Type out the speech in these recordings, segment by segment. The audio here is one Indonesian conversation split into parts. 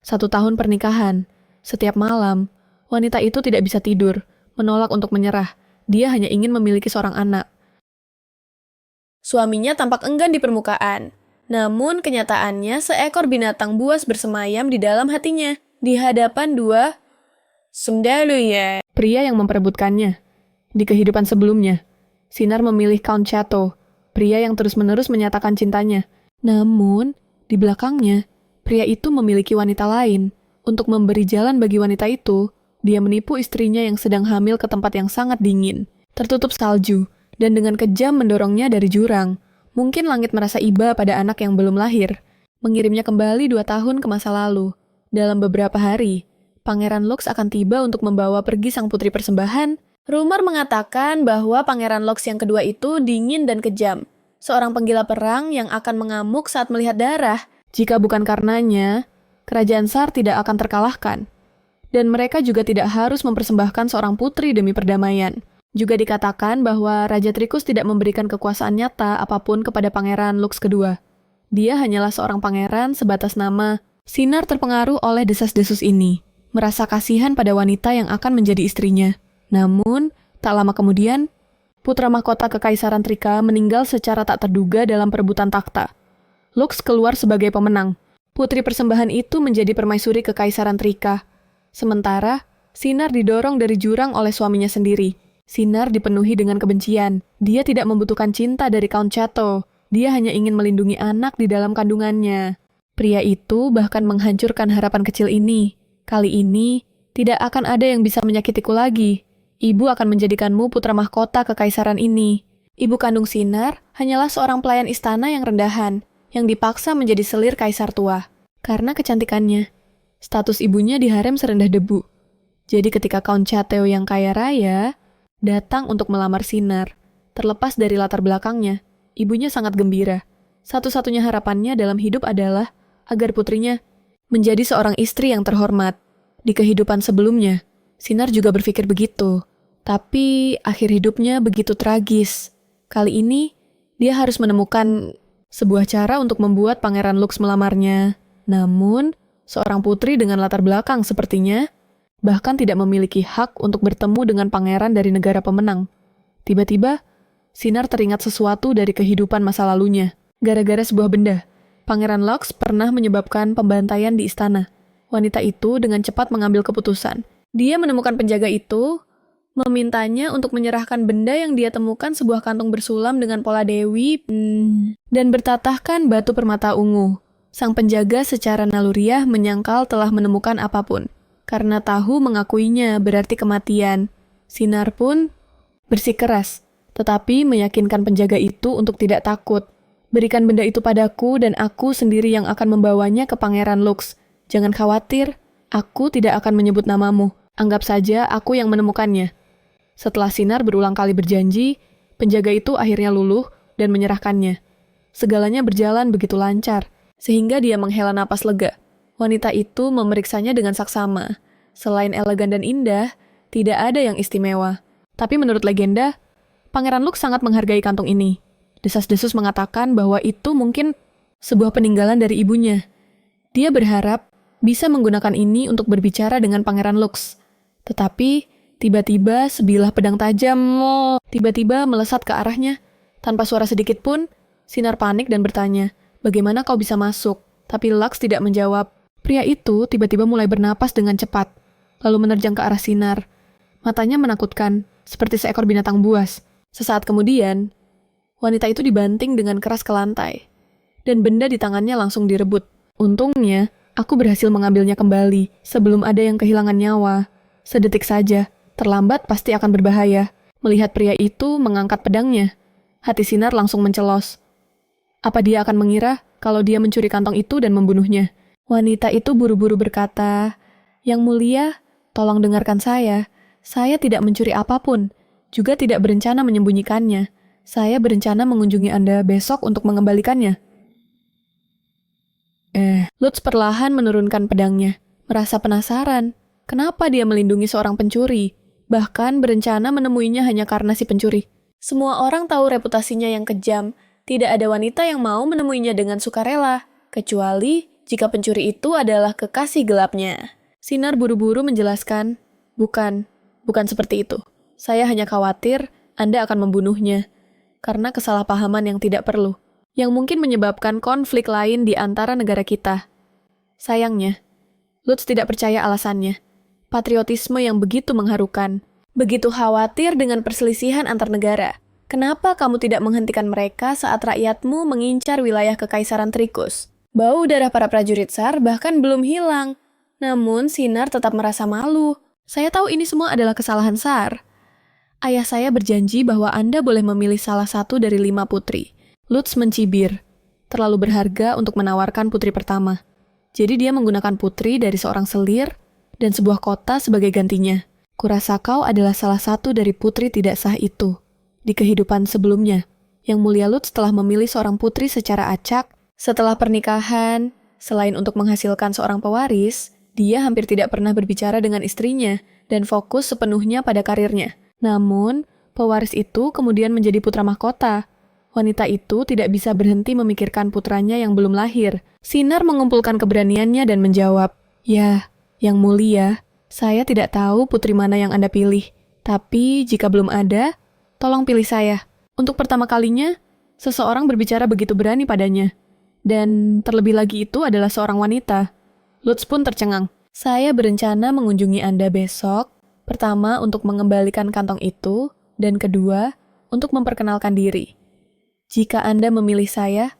1 tahun pernikahan. Setiap malam, wanita itu tidak bisa tidur, menolak untuk menyerah. Dia hanya ingin memiliki seorang anak. Suaminya tampak enggan di permukaan. Namun kenyataannya seekor binatang buas bersemayam di dalam hatinya. Di hadapan dua sundalye. Pria yang memperebutkannya. Di kehidupan sebelumnya, Sinar memilih Count Chateau, pria yang terus-menerus menyatakan cintanya. Namun, di belakangnya, pria itu memiliki wanita lain. Untuk memberi jalan bagi wanita itu, dia menipu istrinya yang sedang hamil ke tempat yang sangat dingin, tertutup salju, dan dengan kejam mendorongnya dari jurang. Mungkin langit merasa iba pada anak yang belum lahir, mengirimnya kembali 2 tahun ke masa lalu. Dalam beberapa hari, Pangeran Lux akan tiba untuk membawa pergi sang putri persembahan. Rumor mengatakan bahwa Pangeran Lux yang kedua itu dingin dan kejam. Seorang penggila perang yang akan mengamuk saat melihat darah. Jika bukan karenanya, Kerajaan Sar tidak akan terkalahkan. Dan mereka juga tidak harus mempersembahkan seorang putri demi perdamaian. Juga dikatakan bahwa Raja Tricus tidak memberikan kekuasaan nyata apapun kepada Pangeran Lux kedua. Dia hanyalah seorang pangeran sebatas nama. Sinar terpengaruh oleh desas-desus ini, merasa kasihan pada wanita yang akan menjadi istrinya. Namun, tak lama kemudian, putra mahkota Kekaisaran Trika meninggal secara tak terduga dalam perebutan takhta. Lux keluar sebagai pemenang. Putri persembahan itu menjadi permaisuri Kekaisaran Trika. Sementara, Sinar didorong dari jurang oleh suaminya sendiri. Sinar dipenuhi dengan kebencian. Dia tidak membutuhkan cinta dari Count Chateau. Dia hanya ingin melindungi anak di dalam kandungannya. Pria itu bahkan menghancurkan harapan kecil ini. Kali ini, tidak akan ada yang bisa menyakitiku lagi. Ibu akan menjadikanmu putra mahkota Kekaisaran ini. Ibu kandung Sinar hanyalah seorang pelayan istana yang rendahan, yang dipaksa menjadi selir kaisar tua. Karena kecantikannya, status ibunya di harem serendah debu. Jadi ketika Count Chateau yang kaya raya datang untuk melamar Sinar, terlepas dari latar belakangnya, ibunya sangat gembira. Satu-satunya harapannya dalam hidup adalah agar putrinya menjadi seorang istri yang terhormat. Di kehidupan sebelumnya, Sinar juga berpikir begitu. Tapi akhir hidupnya begitu tragis. Kali ini, dia harus menemukan sebuah cara untuk membuat Pangeran Lux melamarnya. Namun, seorang putri dengan latar belakang sepertinya bahkan tidak memiliki hak untuk bertemu dengan pangeran dari negara pemenang. Tiba-tiba, Sinar teringat sesuatu dari kehidupan masa lalunya. Gara-gara sebuah benda, Pangeran Lux pernah menyebabkan pembantaian di istana. Wanita itu dengan cepat mengambil keputusan. Dia menemukan penjaga itu, memintanya untuk menyerahkan benda yang dia temukan sebuah kantung bersulam dengan pola dewi dan bertatahkan batu permata ungu. Sang penjaga secara naluriah menyangkal telah menemukan apapun. Karena tahu mengakuinya berarti kematian. Sinar pun bersikeras, tetapi meyakinkan penjaga itu untuk tidak takut. Berikan benda itu padaku dan aku sendiri yang akan membawanya ke Pangeran Lux. Jangan khawatir, aku tidak akan menyebut namamu. Anggap saja aku yang menemukannya. Setelah Sinar berulang kali berjanji, penjaga itu akhirnya luluh dan menyerahkannya. Segalanya berjalan begitu lancar, sehingga dia menghela napas lega. Wanita itu memeriksanya dengan saksama. Selain elegan dan indah, tidak ada yang istimewa. Tapi menurut legenda, Pangeran Lux sangat menghargai kantung ini. Desas-desus mengatakan bahwa itu mungkin sebuah peninggalan dari ibunya. Dia berharap bisa menggunakan ini untuk berbicara dengan Pangeran Lux. Tetapi, tiba-tiba sebilah pedang tajam tiba-tiba melesat ke arahnya. Tanpa suara sedikit pun, Sinar panik dan bertanya, "Bagaimana kau bisa masuk?" Tapi Lux tidak menjawab. Pria itu tiba-tiba mulai bernapas dengan cepat, lalu menerjang ke arah Sinar. Matanya menakutkan, seperti seekor binatang buas. Sesaat kemudian, wanita itu dibanting dengan keras ke lantai, dan benda di tangannya langsung direbut. Untungnya, aku berhasil mengambilnya kembali sebelum ada yang kehilangan nyawa. Sedetik saja, terlambat pasti akan berbahaya. Melihat pria itu mengangkat pedangnya, hati Sinar langsung mencelos. Apa dia akan mengira kalau dia mencuri kantong itu dan membunuhnya? Wanita itu buru-buru berkata, "Yang mulia, tolong dengarkan saya. Saya tidak mencuri apapun, juga tidak berencana menyembunyikannya. Saya berencana mengunjungi Anda besok untuk mengembalikannya." Lutz perlahan menurunkan pedangnya, merasa penasaran. Kenapa dia melindungi seorang pencuri? Bahkan berencana menemuinya hanya karena si pencuri. Semua orang tahu reputasinya yang kejam. Tidak ada wanita yang mau menemuinya dengan sukarela, kecuali jika pencuri itu adalah kekasih gelapnya. Sinar buru-buru menjelaskan, bukan seperti itu. Saya hanya khawatir Anda akan membunuhnya, karena kesalahpahaman yang tidak perlu, yang mungkin menyebabkan konflik lain di antara negara kita. Sayangnya, Lutz tidak percaya alasannya. Patriotisme yang begitu mengharukan. Begitu khawatir dengan perselisihan antar negara. Kenapa kamu tidak menghentikan mereka saat rakyatmu mengincar wilayah Kekaisaran Trikus? Bau darah para prajurit Tsar bahkan belum hilang. Namun, Sinar tetap merasa malu. Saya tahu ini semua adalah kesalahan Tsar. Ayah saya berjanji bahwa Anda boleh memilih salah satu dari 5 putri. Lutz mencibir. Terlalu berharga untuk menawarkan putri pertama. Jadi dia menggunakan putri dari seorang selir dan sebuah kota sebagai gantinya. Kurasa kau adalah salah satu dari putri tidak sah itu. Di kehidupan sebelumnya, Yang Mulia Lutz telah memilih seorang putri secara acak. Setelah pernikahan, selain untuk menghasilkan seorang pewaris, dia hampir tidak pernah berbicara dengan istrinya dan fokus sepenuhnya pada karirnya. Namun, pewaris itu kemudian menjadi putra mahkota. Wanita itu tidak bisa berhenti memikirkan putranya yang belum lahir. Sinar mengumpulkan keberaniannya dan menjawab, "Ya, Yang Mulia, saya tidak tahu putri mana yang Anda pilih. Tapi jika belum ada, tolong pilih saya." Untuk pertama kalinya, seseorang berbicara begitu berani padanya. Dan terlebih lagi itu adalah seorang wanita. Lutz pun tercengang. "Saya berencana mengunjungi Anda besok, pertama untuk mengembalikan kantong itu, dan kedua, untuk memperkenalkan diri. Jika Anda memilih saya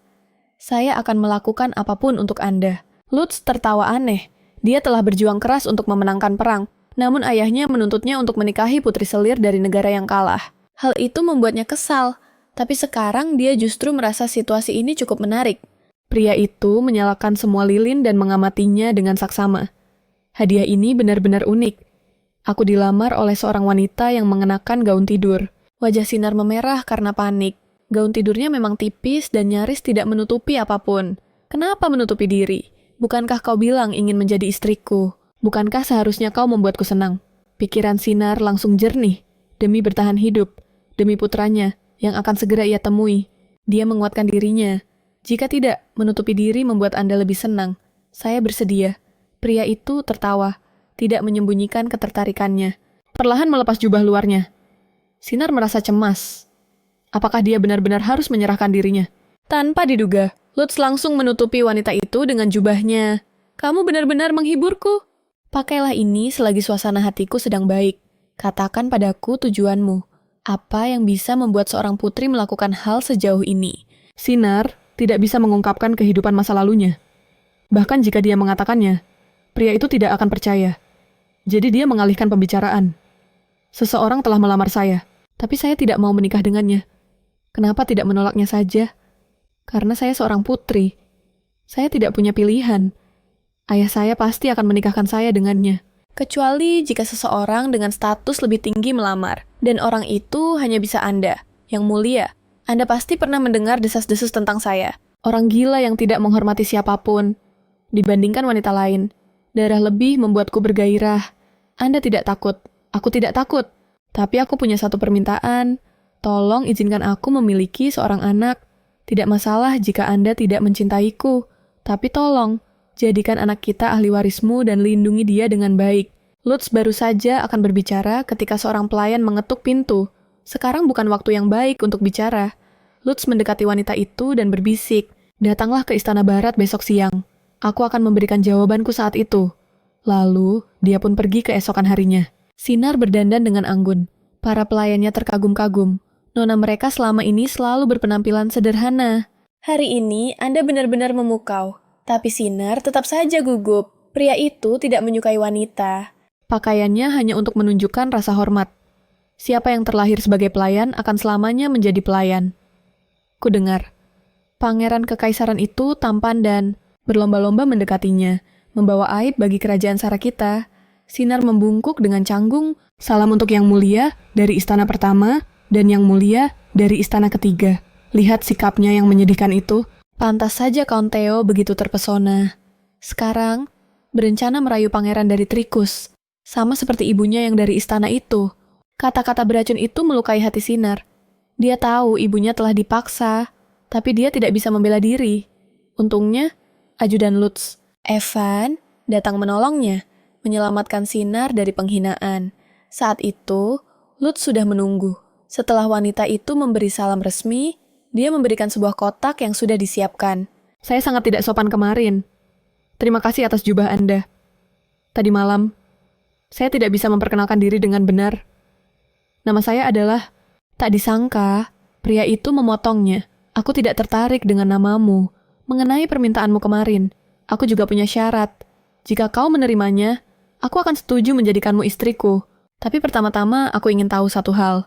akan melakukan apapun untuk Anda." Lutz tertawa aneh. Dia telah berjuang keras untuk memenangkan perang, namun ayahnya menuntutnya untuk menikahi putri selir dari negara yang kalah. Hal itu membuatnya kesal, tapi sekarang dia justru merasa situasi ini cukup menarik. Pria itu menyalakan semua lilin dan mengamatinya dengan saksama. Hadiah ini benar-benar unik. Aku dilamar oleh seorang wanita yang mengenakan gaun tidur. Wajah Sinar memerah karena panik. Gaun tidurnya memang tipis dan nyaris tidak menutupi apapun. Kenapa menutupi diri? Bukankah kau bilang ingin menjadi istriku? Bukankah seharusnya kau membuatku senang? Pikiran Sinar langsung jernih. Demi bertahan hidup, demi putranya yang akan segera ia temui. Dia menguatkan dirinya. "Jika tidak, menutupi diri membuat Anda lebih senang. Saya bersedia." Pria itu tertawa, tidak menyembunyikan ketertarikannya. Perlahan melepas jubah luarnya. Sinar merasa cemas. Apakah dia benar-benar harus menyerahkan dirinya? Tanpa diduga, Lutz langsung menutupi wanita itu dengan jubahnya. "Kamu benar-benar menghiburku. Pakailah ini selagi suasana hatiku sedang baik. Katakan padaku tujuanmu. Apa yang bisa membuat seorang putri melakukan hal sejauh ini?" Sinar tidak bisa mengungkapkan kehidupan masa lalunya. Bahkan jika dia mengatakannya, pria itu tidak akan percaya. Jadi dia mengalihkan pembicaraan. "Seseorang telah melamar saya, tapi saya tidak mau menikah dengannya. Kenapa tidak menolaknya saja? Karena saya seorang putri. Saya tidak punya pilihan. Ayah saya pasti akan menikahkan saya dengannya. Kecuali jika seseorang dengan status lebih tinggi melamar, dan orang itu hanya bisa Anda, Yang Mulia. Anda pasti pernah mendengar desas-desus tentang saya. Orang gila yang tidak menghormati siapapun. Dibandingkan wanita lain, darah lebih membuatku bergairah. Anda tidak takut. Aku tidak takut. Tapi aku punya satu permintaan. Tolong izinkan aku memiliki seorang anak. Tidak masalah jika Anda tidak mencintaiku. Tapi tolong, jadikan anak kita ahli warismu dan lindungi dia dengan baik." Lutz baru saja akan berbicara ketika seorang pelayan mengetuk pintu. Sekarang bukan waktu yang baik untuk bicara. Lutz mendekati wanita itu dan berbisik, "Datanglah ke Istana Barat besok siang. Aku akan memberikan jawabanku saat itu." Lalu, dia pun pergi keesokan harinya. Sinar berdandan dengan anggun. Para pelayannya terkagum-kagum. Nona mereka selama ini selalu berpenampilan sederhana. "Hari ini Anda benar-benar memukau." Tapi Sinar tetap saja gugup. Pria itu tidak menyukai wanita. Pakaiannya hanya untuk menunjukkan rasa hormat. Siapa yang terlahir sebagai pelayan akan selamanya menjadi pelayan. Ku dengar. Pangeran Kekaisaran itu tampan dan berlomba-lomba mendekatinya, membawa aib bagi kerajaan Sara kita. Sinar membungkuk dengan canggung, "Salam untuk Yang Mulia dari istana pertama dan Yang Mulia dari istana ketiga." Lihat sikapnya yang menyedihkan itu. Pantas saja Count Theo begitu terpesona. Sekarang, berencana merayu pangeran dari Trikus, sama seperti ibunya yang dari istana itu. Kata-kata beracun itu melukai hati Sinar. Dia tahu ibunya telah dipaksa, tapi dia tidak bisa membela diri. Untungnya, ajudan Lutz, Evan datang menolongnya, menyelamatkan Sinar dari penghinaan. Saat itu, Lutz sudah menunggu. Setelah wanita itu memberi salam resmi, dia memberikan sebuah kotak yang sudah disiapkan. Saya sangat tidak sopan kemarin. Terima kasih atas jubah Anda. Tadi malam, saya tidak bisa memperkenalkan diri dengan benar. Nama saya adalah... Tak disangka, pria itu memotongnya. Aku tidak tertarik dengan namamu. Mengenai permintaanmu kemarin, aku juga punya syarat. Jika kau menerimanya, aku akan setuju menjadikanmu istriku. Tapi pertama-tama aku ingin tahu satu hal.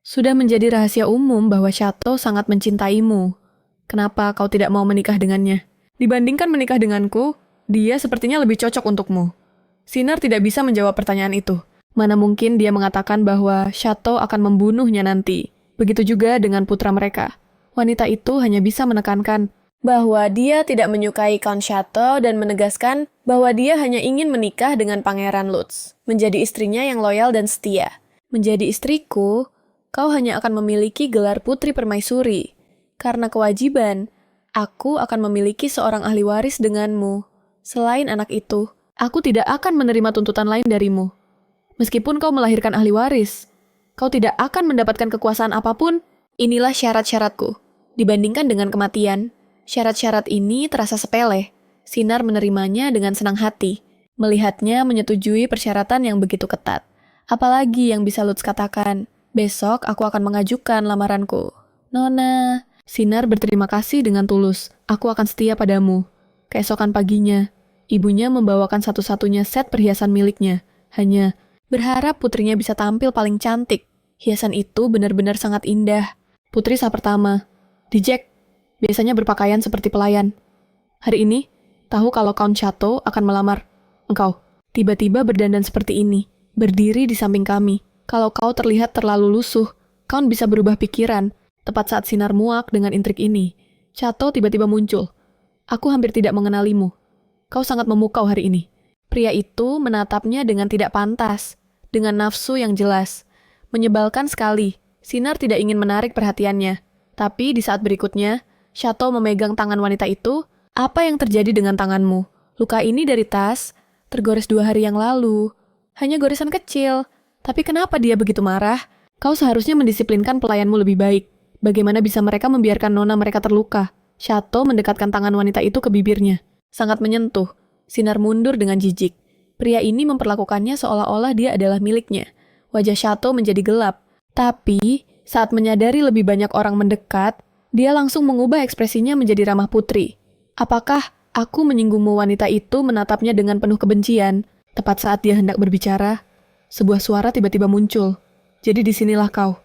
Sudah menjadi rahasia umum bahwa Chateau sangat mencintaimu. Kenapa kau tidak mau menikah dengannya? Dibandingkan menikah denganku, dia sepertinya lebih cocok untukmu. Sinar tidak bisa menjawab pertanyaan itu. Mana mungkin dia mengatakan bahwa Chateau akan membunuhnya nanti. Begitu juga dengan putra mereka. Wanita itu hanya bisa menekankan bahwa dia tidak menyukai Count Chateau dan menegaskan bahwa dia hanya ingin menikah dengan Pangeran Lutz, menjadi istrinya yang loyal dan setia. Menjadi istriku, kau hanya akan memiliki gelar putri permaisuri. Karena kewajiban, aku akan memiliki seorang ahli waris denganmu. Selain anak itu, aku tidak akan menerima tuntutan lain darimu. Meskipun kau melahirkan ahli waris, kau tidak akan mendapatkan kekuasaan apapun. Inilah syarat-syaratku. Dibandingkan dengan kematian, syarat-syarat ini terasa sepele. Sinar menerimanya dengan senang hati. Melihatnya menyetujui persyaratan yang begitu ketat. Apalagi yang bisa Lutz katakan, besok aku akan mengajukan lamaranku. Nona, Sinar berterima kasih dengan tulus. Aku akan setia padamu. Keesokan paginya, ibunya membawakan satu-satunya set perhiasan miliknya. Hanya berharap putrinya bisa tampil paling cantik. Hiasan itu benar-benar sangat indah. Putri sah pertama, di Jack, biasanya berpakaian seperti pelayan. Hari ini, tahu kalau Count Chateau akan melamar engkau. Tiba-tiba berdandan seperti ini, berdiri di samping kami. Kalau kau terlihat terlalu lusuh, Count bisa berubah pikiran. Tepat saat Sinar muak dengan intrik ini, Chateau tiba-tiba muncul. Aku hampir tidak mengenalimu. Kau sangat memukau hari ini. Pria itu menatapnya dengan tidak pantas, dengan nafsu yang jelas. Menyebalkan sekali. Sinar tidak ingin menarik perhatiannya. Tapi di saat berikutnya, Chateau memegang tangan wanita itu. Apa yang terjadi dengan tanganmu? Luka ini dari tas, tergores 2 hari yang lalu. Hanya goresan kecil. Tapi kenapa dia begitu marah? Kau seharusnya mendisiplinkan pelayanmu lebih baik. Bagaimana bisa mereka membiarkan nona mereka terluka? Chateau mendekatkan tangan wanita itu ke bibirnya. Sangat menyentuh. Sinar mundur dengan jijik. Pria ini memperlakukannya seolah-olah dia adalah miliknya. Wajah Chateau menjadi gelap. Tapi, saat menyadari lebih banyak orang mendekat, dia langsung mengubah ekspresinya menjadi ramah putri. Apakah aku menyinggungmu? Wanita itu menatapnya dengan penuh kebencian. Tepat saat dia hendak berbicara, sebuah suara tiba-tiba muncul. Jadi disinilah kau.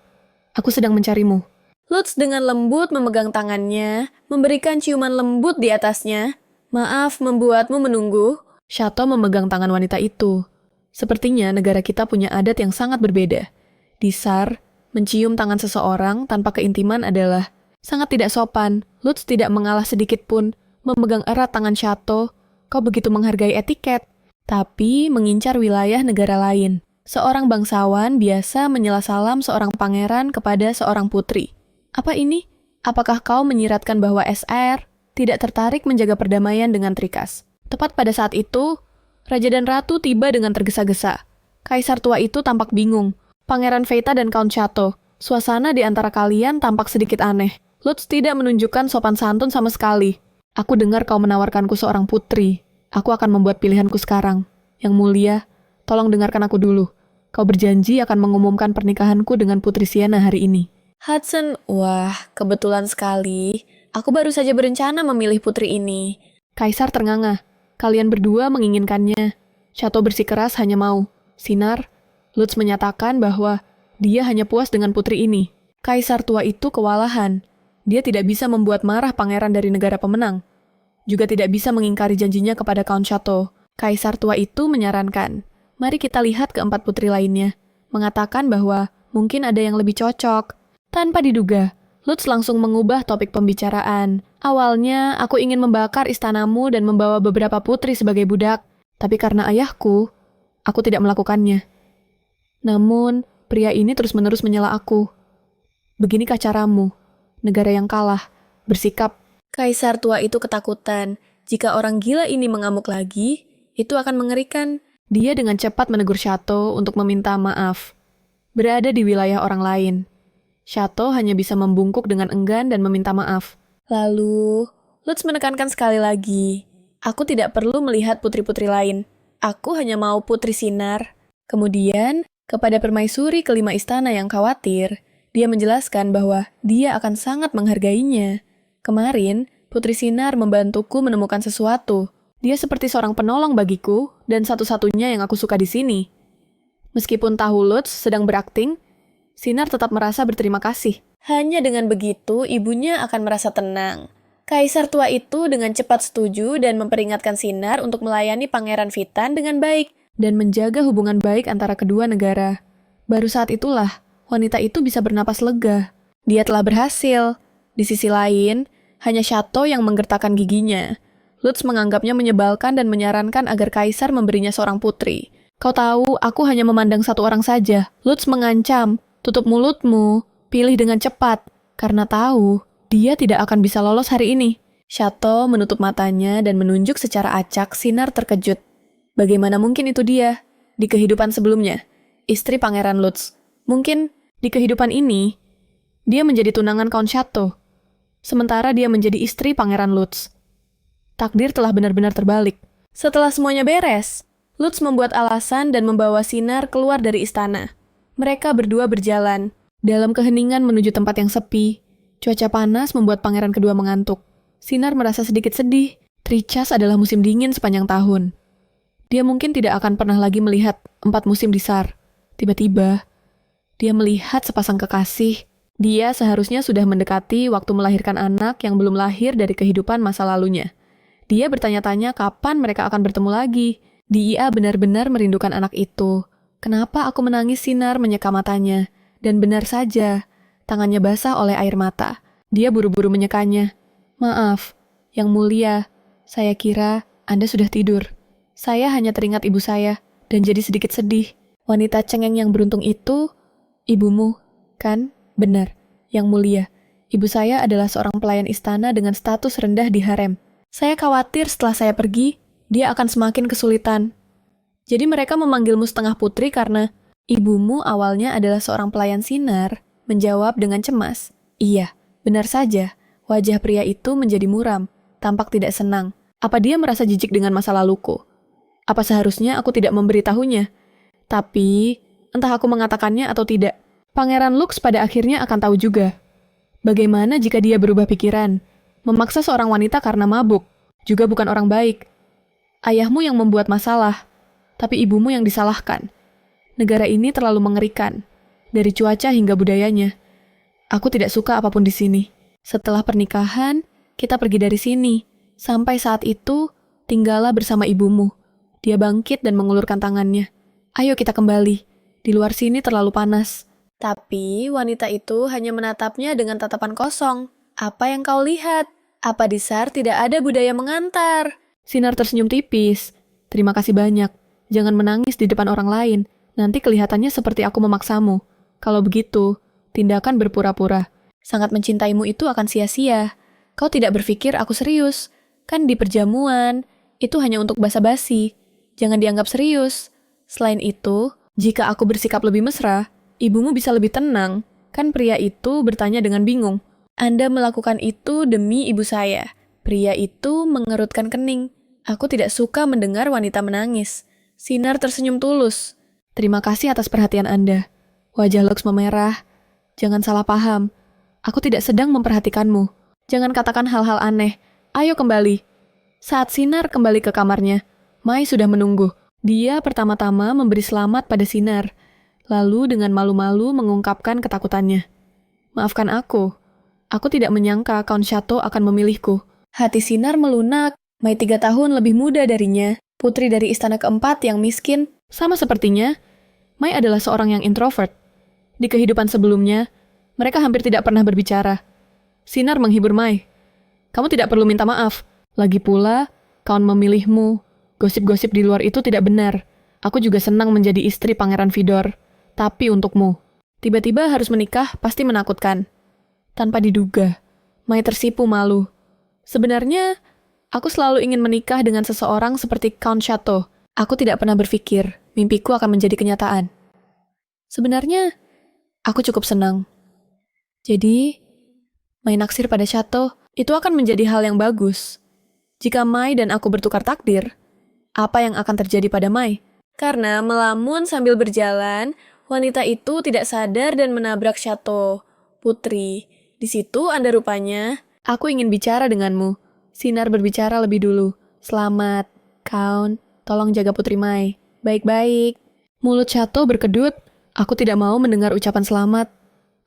Aku sedang mencarimu. Lutz dengan lembut memegang tangannya, memberikan ciuman lembut di atasnya. Maaf membuatmu menunggu. Chateau memegang tangan wanita itu. Sepertinya negara kita punya adat yang sangat berbeda. Di SAR, mencium tangan seseorang tanpa keintiman adalah sangat tidak sopan. Lutz tidak mengalah sedikit pun, memegang erat tangan Chateau. Kau begitu menghargai etiket, tapi mengincar wilayah negara lain. Seorang bangsawan biasa menyela salam seorang pangeran kepada seorang putri. Apa ini? Apakah kau menyiratkan bahwa SR tidak tertarik menjaga perdamaian dengan Trikas? Tepat pada saat itu, Raja dan Ratu tiba dengan tergesa-gesa. Kaisar tua itu tampak bingung. Pangeran Veta dan Count Chateau. Suasana di antara kalian tampak sedikit aneh. Lutz tidak menunjukkan sopan santun sama sekali. Aku dengar kau menawarkanku seorang putri. Aku akan membuat pilihanku sekarang. Yang mulia, tolong dengarkan aku dulu. Kau berjanji akan mengumumkan pernikahanku dengan Putri Sienna hari ini. Hudson, wah, kebetulan sekali. Aku baru saja berencana memilih putri ini. Kaisar ternganga. Kalian berdua menginginkannya. Chateau bersikeras hanya mau. Sinar, Lutz menyatakan bahwa dia hanya puas dengan putri ini. Kaisar tua itu kewalahan. Dia tidak bisa membuat marah pangeran dari negara pemenang. Juga tidak bisa mengingkari janjinya kepada Count Chateau. Kaisar tua itu menyarankan, mari kita lihat keempat putri lainnya. Mengatakan bahwa mungkin ada yang lebih cocok. Tanpa diduga, Lutz langsung mengubah topik pembicaraan. Awalnya, aku ingin membakar istanamu dan membawa beberapa putri sebagai budak. Tapi karena ayahku, aku tidak melakukannya. Namun, pria ini terus-menerus menyela aku. Beginikah caramu, negara yang kalah, bersikap? Kaisar tua itu ketakutan. Jika orang gila ini mengamuk lagi, itu akan mengerikan. Dia dengan cepat menegur Shato untuk meminta maaf. Berada di wilayah orang lain, Shato hanya bisa membungkuk dengan enggan dan meminta maaf. Lalu, Lutz menekankan sekali lagi, aku tidak perlu melihat putri-putri lain. Aku hanya mau Putri Sinar. Kemudian, kepada permaisuri kelima istana yang khawatir, dia menjelaskan bahwa dia akan sangat menghargainya. Kemarin, Putri Sinar membantuku menemukan sesuatu. Dia seperti seorang penolong bagiku dan satu-satunya yang aku suka di sini. Meskipun tahu Lutz sedang berakting, Sinar tetap merasa berterima kasih. Hanya dengan begitu, ibunya akan merasa tenang. Kaisar tua itu dengan cepat setuju dan memperingatkan Sinar untuk melayani Pangeran Vitan dengan baik dan menjaga hubungan baik antara kedua negara. Baru saat itulah, wanita itu bisa bernapas lega. Dia telah berhasil. Di sisi lain, hanya Shato yang menggertakkan giginya. Lutz menganggapnya menyebalkan dan menyarankan agar Kaisar memberinya seorang putri. Kau tahu, aku hanya memandang satu orang saja. Lutz mengancam, tutup mulutmu, pilih dengan cepat, karena tahu dia tidak akan bisa lolos hari ini. Shato menutup matanya dan menunjuk secara acak. Sinar terkejut. Bagaimana mungkin itu dia? Di kehidupan sebelumnya, istri Pangeran Lutz. Mungkin di kehidupan ini, dia menjadi tunangan Count Shato, sementara dia menjadi istri Pangeran Lutz. Takdir telah benar-benar terbalik. Setelah semuanya beres, Lutz membuat alasan dan membawa Sinar keluar dari istana. Mereka berdua berjalan dalam keheningan menuju tempat yang sepi. Cuaca panas membuat pangeran kedua mengantuk. Sinar merasa sedikit sedih. Trichas adalah musim dingin sepanjang tahun. Dia mungkin tidak akan pernah lagi melihat 4 musim di Sar. Tiba-tiba, dia melihat sepasang kekasih. Dia seharusnya sudah mendekati waktu melahirkan anak yang belum lahir dari kehidupan masa lalunya. Dia bertanya-tanya kapan mereka akan bertemu lagi. Dia benar-benar merindukan anak itu. Kenapa aku menangis? Sinar menyeka matanya. Dan benar saja, tangannya basah oleh air mata. Dia buru-buru menyekanya. Maaf, Yang Mulia, saya kira Anda sudah tidur. Saya hanya teringat ibu saya, dan jadi sedikit sedih. Wanita cengeng yang beruntung itu, ibumu, kan? Benar, Yang Mulia. Ibu saya adalah seorang pelayan istana dengan status rendah di harem. Saya khawatir setelah saya pergi, dia akan semakin kesulitan. Jadi mereka memanggilmu setengah putri karena ibumu awalnya adalah seorang pelayan Sinar, menjawab dengan cemas. Iya, benar saja. Wajah pria itu menjadi muram, tampak tidak senang. Apa dia merasa jijik dengan masa laluku? Apa seharusnya aku tidak memberitahunya? Tapi, entah aku mengatakannya atau tidak, Pangeran Lux pada akhirnya akan tahu juga. Bagaimana jika dia berubah pikiran? Memaksa seorang wanita karena mabuk, juga bukan orang baik. Ayahmu yang membuat masalah, tapi ibumu yang disalahkan. Negara ini terlalu mengerikan, dari cuaca hingga budayanya. Aku tidak suka apapun di sini. Setelah pernikahan, kita pergi dari sini. Sampai saat itu, tinggallah bersama ibumu. Dia bangkit dan mengulurkan tangannya. Ayo kita kembali. Di luar sini terlalu panas. Tapi wanita itu hanya menatapnya dengan tatapan kosong. Apa yang kau lihat? Apa di Sar tidak ada budaya mengantar? Sinar tersenyum tipis. Terima kasih banyak. Jangan menangis di depan orang lain. Nanti kelihatannya seperti aku memaksamu. Kalau begitu, tindakan berpura-pura. Sangat mencintaimu itu akan sia-sia. Kau tidak berpikir aku serius. Kan di perjamuan, itu hanya untuk basa-basi. Jangan dianggap serius. Selain itu, jika aku bersikap lebih mesra, ibumu bisa lebih tenang. Kan pria itu bertanya dengan bingung. Anda melakukan itu demi ibu saya. Pria itu mengerutkan kening. Aku tidak suka mendengar wanita menangis. Sinar tersenyum tulus. Terima kasih atas perhatian Anda. Wajah Lux memerah. Jangan salah paham. Aku tidak sedang memperhatikanmu. Jangan katakan hal-hal aneh. Ayo kembali. Saat Sinar kembali ke kamarnya, Mai sudah menunggu. Dia pertama-tama memberi selamat pada Sinar. Lalu dengan malu-malu mengungkapkan ketakutannya. Maafkan aku. Aku tidak menyangka Count Shato akan memilihku. Hati Sinar melunak. Mai 3 tahun lebih muda darinya. Putri dari istana keempat yang miskin. Sama sepertinya, Mai adalah seorang yang introvert. Di kehidupan sebelumnya, mereka hampir tidak pernah berbicara. Sinar menghibur Mai. Kamu tidak perlu minta maaf. Lagi pula, Count memilihmu. Gosip-gosip di luar itu tidak benar. Aku juga senang menjadi istri Pangeran Vidor. Tapi untukmu, tiba-tiba harus menikah pasti menakutkan. Tanpa diduga, Mai tersipu malu. Sebenarnya, Aku selalu ingin menikah dengan seseorang seperti Count Chateau. Aku tidak pernah berpikir mimpiku akan menjadi kenyataan. Sebenarnya, aku cukup senang. Jadi, main naksir pada Chateau itu akan menjadi hal yang bagus. Jika Mai dan aku bertukar takdir, apa yang akan terjadi pada Mai? Karena melamun sambil berjalan, wanita itu tidak sadar dan menabrak Chateau. Putri, di situ Anda rupanya. Aku ingin bicara denganmu. Sinar berbicara lebih dulu. Selamat, Count. Tolong jaga Putri Mai. Baik-baik. Mulut Chateau berkedut. Aku tidak mau mendengar ucapan selamat.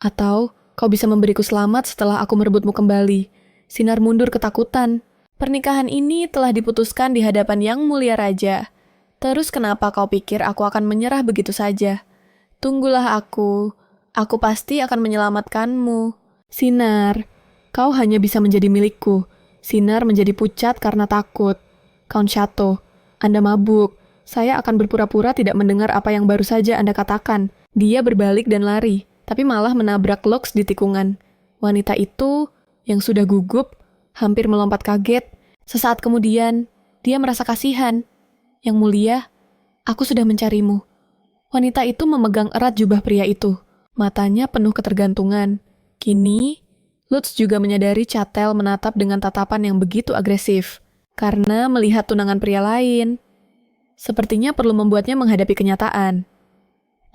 Atau, kau bisa memberiku selamat setelah aku merebutmu kembali. Sinar mundur ketakutan. Pernikahan ini telah diputuskan di hadapan Yang Mulia Raja. Terus kenapa kau pikir aku akan menyerah begitu saja? Tunggulah aku. Aku pasti akan menyelamatkanmu. Sinar, kau hanya bisa menjadi milikku. Sinar menjadi pucat karena takut. Count Chateau, Anda mabuk. Saya akan berpura-pura tidak mendengar apa yang baru saja Anda katakan. Dia berbalik dan lari, tapi malah menabrak Lux di tikungan. Wanita itu, yang sudah gugup, hampir melompat kaget. Sesaat kemudian, dia merasa kasihan. Yang mulia, aku sudah mencarimu. Wanita itu memegang erat jubah pria itu. Matanya penuh ketergantungan. Kini, Lutz juga menyadari Chatel menatap dengan tatapan yang begitu agresif. Karena melihat tunangan pria lain, sepertinya perlu membuatnya menghadapi kenyataan.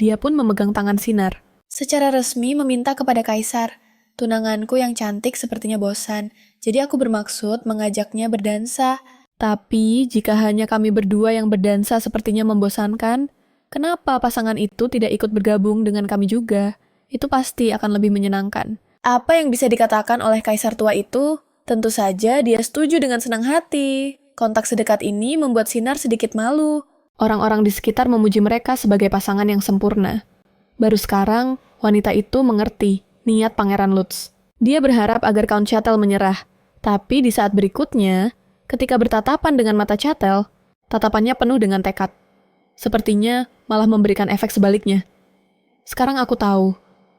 Dia pun memegang tangan Sinar. Secara resmi meminta kepada Kaisar. Tunanganku yang cantik sepertinya bosan, jadi aku bermaksud mengajaknya berdansa. Tapi, jika hanya kami berdua yang berdansa sepertinya membosankan, kenapa pasangan itu tidak ikut bergabung dengan kami juga? Itu pasti akan lebih menyenangkan. Apa yang bisa dikatakan oleh Kaisar tua itu? Tentu saja dia setuju dengan senang hati. Kontak sedekat ini membuat Sinar sedikit malu. Orang-orang di sekitar memuji mereka sebagai pasangan yang sempurna. Baru sekarang, wanita itu mengerti niat Pangeran Lutz. Dia berharap agar Count Chatel menyerah. Tapi di saat berikutnya, ketika bertatapan dengan mata Chatel, tatapannya penuh dengan tekad. Sepertinya malah memberikan efek sebaliknya. Sekarang aku tahu,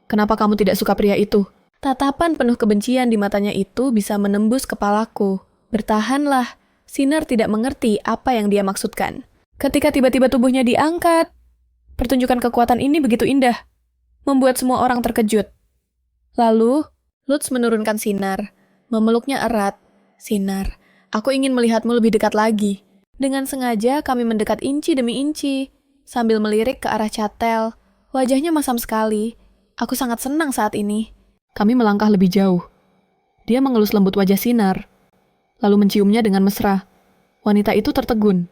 kenapa kamu tidak suka pria itu. Tatapan penuh kebencian di matanya itu bisa menembus kepalaku. Bertahanlah, Sinar tidak mengerti apa yang dia maksudkan. Ketika tiba-tiba tubuhnya diangkat, pertunjukan kekuatan ini begitu indah, membuat semua orang terkejut. Lalu, Lutz menurunkan Sinar, memeluknya erat. Sinar, aku ingin melihatmu lebih dekat lagi. Dengan sengaja kami mendekat inci demi inci, sambil melirik ke arah Chatel. Wajahnya masam sekali. Aku sangat senang saat ini. Kami melangkah lebih jauh. Dia mengelus lembut wajah Sinar, lalu menciumnya dengan mesra. Wanita itu tertegun.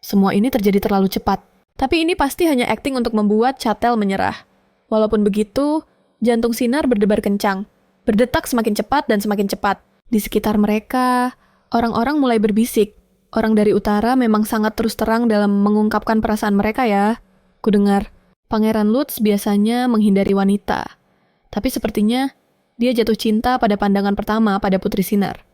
Semua ini terjadi terlalu cepat. Tapi ini pasti hanya akting untuk membuat Chatel menyerah. Walaupun begitu, jantung Sinar berdebar kencang, berdetak semakin cepat dan semakin cepat. Di sekitar mereka, orang-orang mulai berbisik. Orang dari utara memang sangat terus terang dalam mengungkapkan perasaan mereka ya. Kudengar, Pangeran Lutz biasanya menghindari wanita. Tapi sepertinya, dia jatuh cinta pada pandangan pertama pada Putri Sinar.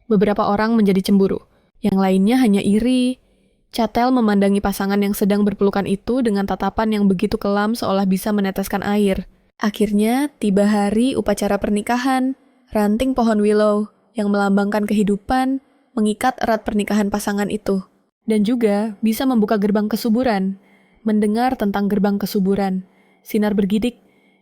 Beberapa orang menjadi cemburu. Yang lainnya hanya iri. Chatel memandangi pasangan yang sedang berpelukan itu dengan tatapan yang begitu kelam seolah bisa meneteskan air. Akhirnya, tiba hari upacara pernikahan. Ranting pohon willow yang melambangkan kehidupan mengikat erat pernikahan pasangan itu. Dan juga bisa membuka gerbang kesuburan. Mendengar tentang gerbang kesuburan, Sinar bergidik.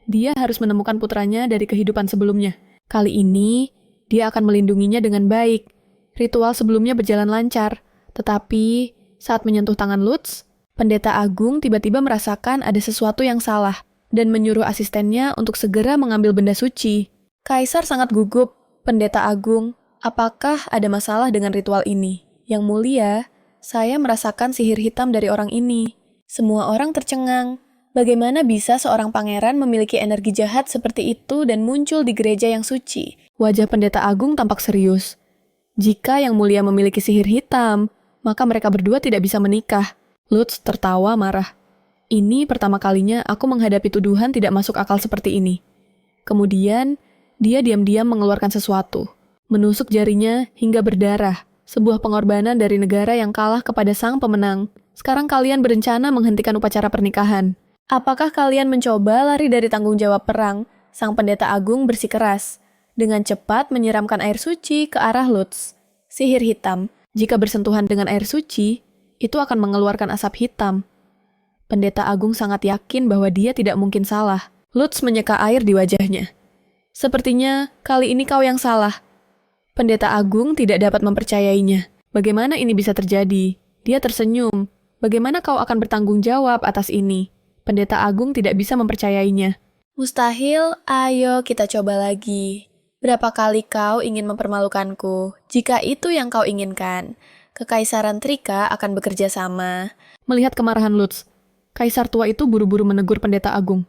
Dia harus menemukan putranya dari kehidupan sebelumnya. Kali ini, dia akan melindunginya dengan baik. Ritual sebelumnya berjalan lancar. Tetapi, saat menyentuh tangan Lutz, Pendeta Agung tiba-tiba merasakan ada sesuatu yang salah dan menyuruh asistennya untuk segera mengambil benda suci. Kaisar sangat gugup. Pendeta Agung, apakah ada masalah dengan ritual ini? Yang mulia, saya merasakan sihir hitam dari orang ini. Semua orang tercengang. Bagaimana bisa seorang pangeran memiliki energi jahat seperti itu dan muncul di gereja yang suci? Wajah Pendeta Agung tampak serius. Jika yang mulia memiliki sihir hitam, maka mereka berdua tidak bisa menikah. Lutz tertawa marah. Ini pertama kalinya aku menghadapi tuduhan tidak masuk akal seperti ini. Kemudian, dia diam-diam mengeluarkan sesuatu. Menusuk jarinya hingga berdarah. Sebuah pengorbanan dari negara yang kalah kepada sang pemenang. Sekarang kalian berencana menghentikan upacara pernikahan. Apakah kalian mencoba lari dari tanggung jawab perang? Sang Pendeta Agung bersikeras. Dengan cepat menyiramkan air suci ke arah Lutz. Sihir hitam. Jika bersentuhan dengan air suci, itu akan mengeluarkan asap hitam. Pendeta Agung sangat yakin bahwa dia tidak mungkin salah. Lutz menyeka air di wajahnya. Sepertinya kali ini kau yang salah. Pendeta Agung tidak dapat mempercayainya. Bagaimana ini bisa terjadi? Dia tersenyum. Bagaimana kau akan bertanggung jawab atas ini? Pendeta Agung tidak bisa mempercayainya. Mustahil, ayo kita coba lagi. Berapa kali kau ingin mempermalukanku? Jika itu yang kau inginkan, Kekaisaran Trika akan bekerja sama. Melihat kemarahan Lutz, Kaisar tua itu buru-buru menegur Pendeta Agung.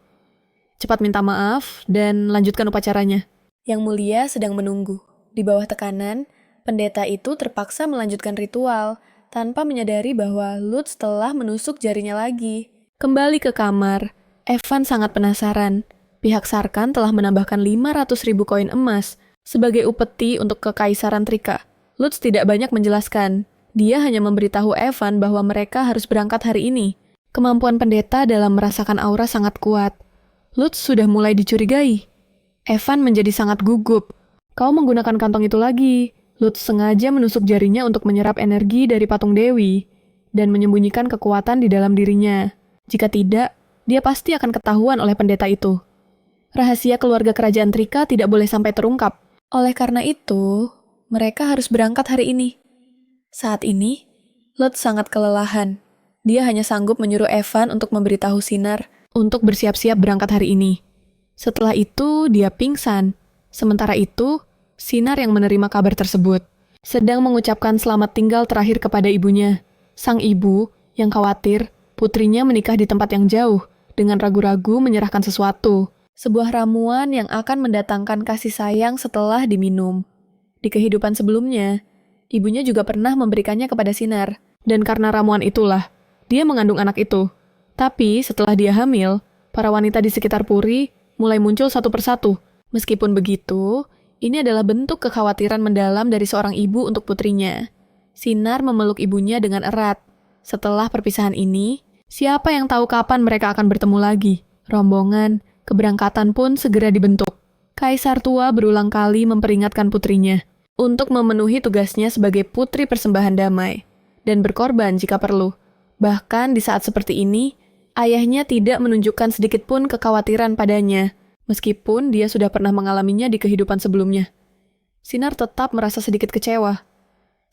Cepat minta maaf dan lanjutkan upacaranya. Yang mulia sedang menunggu. Di bawah tekanan, pendeta itu terpaksa melanjutkan ritual, tanpa menyadari bahwa Lutz telah menusuk jarinya lagi. Kembali ke kamar, Evan sangat penasaran. Pihak Sarkan telah menambahkan 500.000 koin emas sebagai upeti untuk Kekaisaran Trika. Lutz tidak banyak menjelaskan. Dia hanya memberitahu Evan bahwa mereka harus berangkat hari ini. Kemampuan pendeta dalam merasakan aura sangat kuat. Lutz sudah mulai dicurigai. Evan menjadi sangat gugup. Kau menggunakan kantong itu lagi. Lutz sengaja menusuk jarinya untuk menyerap energi dari patung Dewi dan menyembunyikan kekuatan di dalam dirinya. Jika tidak, dia pasti akan ketahuan oleh pendeta itu. Rahasia keluarga kerajaan Trika tidak boleh sampai terungkap. Oleh karena itu, mereka harus berangkat hari ini. Saat ini, Lutz sangat kelelahan. Dia hanya sanggup menyuruh Evan untuk memberitahu Sinar untuk bersiap-siap berangkat hari ini. Setelah itu, dia pingsan. Sementara itu, Sinar yang menerima kabar tersebut sedang mengucapkan selamat tinggal terakhir kepada ibunya. Sang ibu, yang khawatir, putrinya menikah di tempat yang jauh, dengan ragu-ragu menyerahkan sesuatu. Sebuah ramuan yang akan mendatangkan kasih sayang setelah diminum. Di kehidupan sebelumnya, ibunya juga pernah memberikannya kepada Sinar. Dan karena ramuan itulah, dia mengandung anak itu. Tapi setelah dia hamil, para wanita di sekitar Puri mulai muncul satu persatu. Meskipun begitu, ini adalah bentuk kekhawatiran mendalam dari seorang ibu untuk putrinya. Sinar memeluk ibunya dengan erat. Setelah perpisahan ini, siapa yang tahu kapan mereka akan bertemu lagi? Rombongan, keberangkatan pun segera dibentuk. Kaisar tua berulang kali memperingatkan putrinya untuk memenuhi tugasnya sebagai putri persembahan damai dan berkorban jika perlu. Bahkan di saat seperti ini, ayahnya tidak menunjukkan sedikit pun kekhawatiran padanya. Meskipun dia sudah pernah mengalaminya di kehidupan sebelumnya. Sinar tetap merasa sedikit kecewa.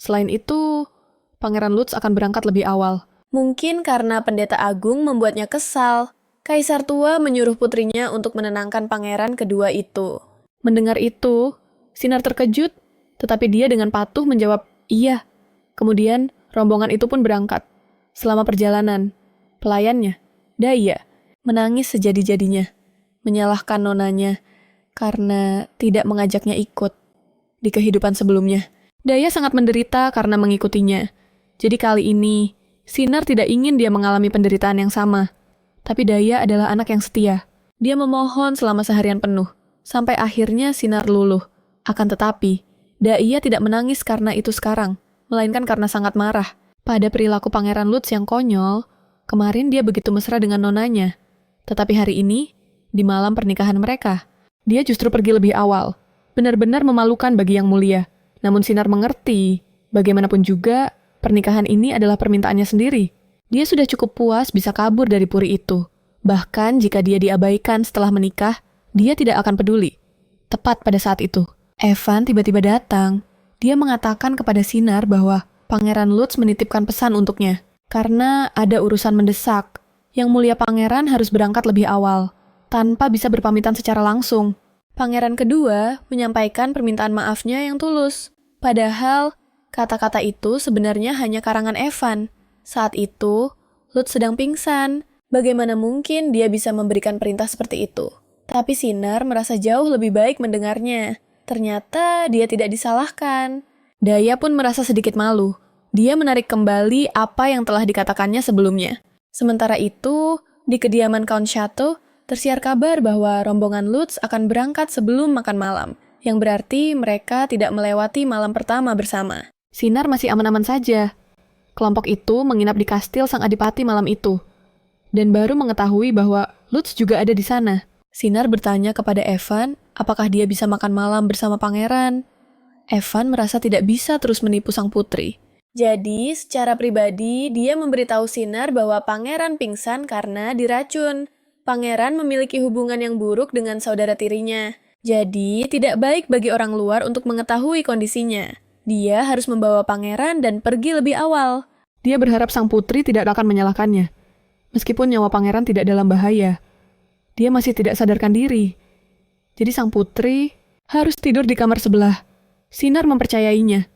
Selain itu, Pangeran Lutz akan berangkat lebih awal. Mungkin karena pendeta agung membuatnya kesal. Kaisar tua menyuruh putrinya untuk menenangkan pangeran kedua itu. Mendengar itu, Sinar terkejut, tetapi dia dengan patuh menjawab, iya. Kemudian, rombongan itu pun berangkat. Selama perjalanan, pelayannya, Daya, menangis sejadi-jadinya. Menyalahkan nonanya karena tidak mengajaknya ikut di kehidupan sebelumnya. Daya sangat menderita karena mengikutinya. Jadi kali ini, Sinar tidak ingin dia mengalami penderitaan yang sama. Tapi Daya adalah anak yang setia. Dia memohon selama seharian penuh, sampai akhirnya Sinar luluh. Akan tetapi, Daya tidak menangis karena itu sekarang, melainkan karena sangat marah. Pada perilaku Pangeran Lutz yang konyol, kemarin dia begitu mesra dengan nonanya. Tetapi hari ini, di malam pernikahan mereka, dia justru pergi lebih awal. Benar-benar memalukan bagi yang mulia. Namun Sinar mengerti, bagaimanapun juga, pernikahan ini adalah permintaannya sendiri. Dia sudah cukup puas bisa kabur dari puri itu. Bahkan jika dia diabaikan setelah menikah, dia tidak akan peduli. Tepat pada saat itu, Evan tiba-tiba datang. Dia mengatakan kepada Sinar bahwa Pangeran Lutz menitipkan pesan untuknya. Karena ada urusan mendesak, Yang Mulia Pangeran harus berangkat lebih awal, tanpa bisa berpamitan secara langsung. Pangeran kedua menyampaikan permintaan maafnya yang tulus. Padahal, kata-kata itu sebenarnya hanya karangan Evan. Saat itu, Lutz sedang pingsan. Bagaimana mungkin dia bisa memberikan perintah seperti itu? Tapi Sinar merasa jauh lebih baik mendengarnya. Ternyata dia tidak disalahkan. Daya pun merasa sedikit malu. Dia menarik kembali apa yang telah dikatakannya sebelumnya. Sementara itu, di kediaman Count Chateau, tersiar kabar bahwa rombongan Lutz akan berangkat sebelum makan malam, yang berarti mereka tidak melewati malam pertama bersama. Sinar masih aman-aman saja. Kelompok itu menginap di kastil sang adipati malam itu, dan baru mengetahui bahwa Lutz juga ada di sana. Sinar bertanya kepada Evan, apakah dia bisa makan malam bersama pangeran. Evan merasa tidak bisa terus menipu sang putri. Jadi, secara pribadi, dia memberitahu Sinar bahwa pangeran pingsan karena diracun. Pangeran memiliki hubungan yang buruk dengan saudara tirinya. Jadi, tidak baik bagi orang luar untuk mengetahui kondisinya. Dia harus membawa pangeran dan pergi lebih awal. Dia berharap sang putri tidak akan menyalahkannya. Meskipun nyawa pangeran tidak dalam bahaya, dia masih tidak sadarkan diri. Jadi sang putri harus tidur di kamar sebelah. Sinar mempercayainya,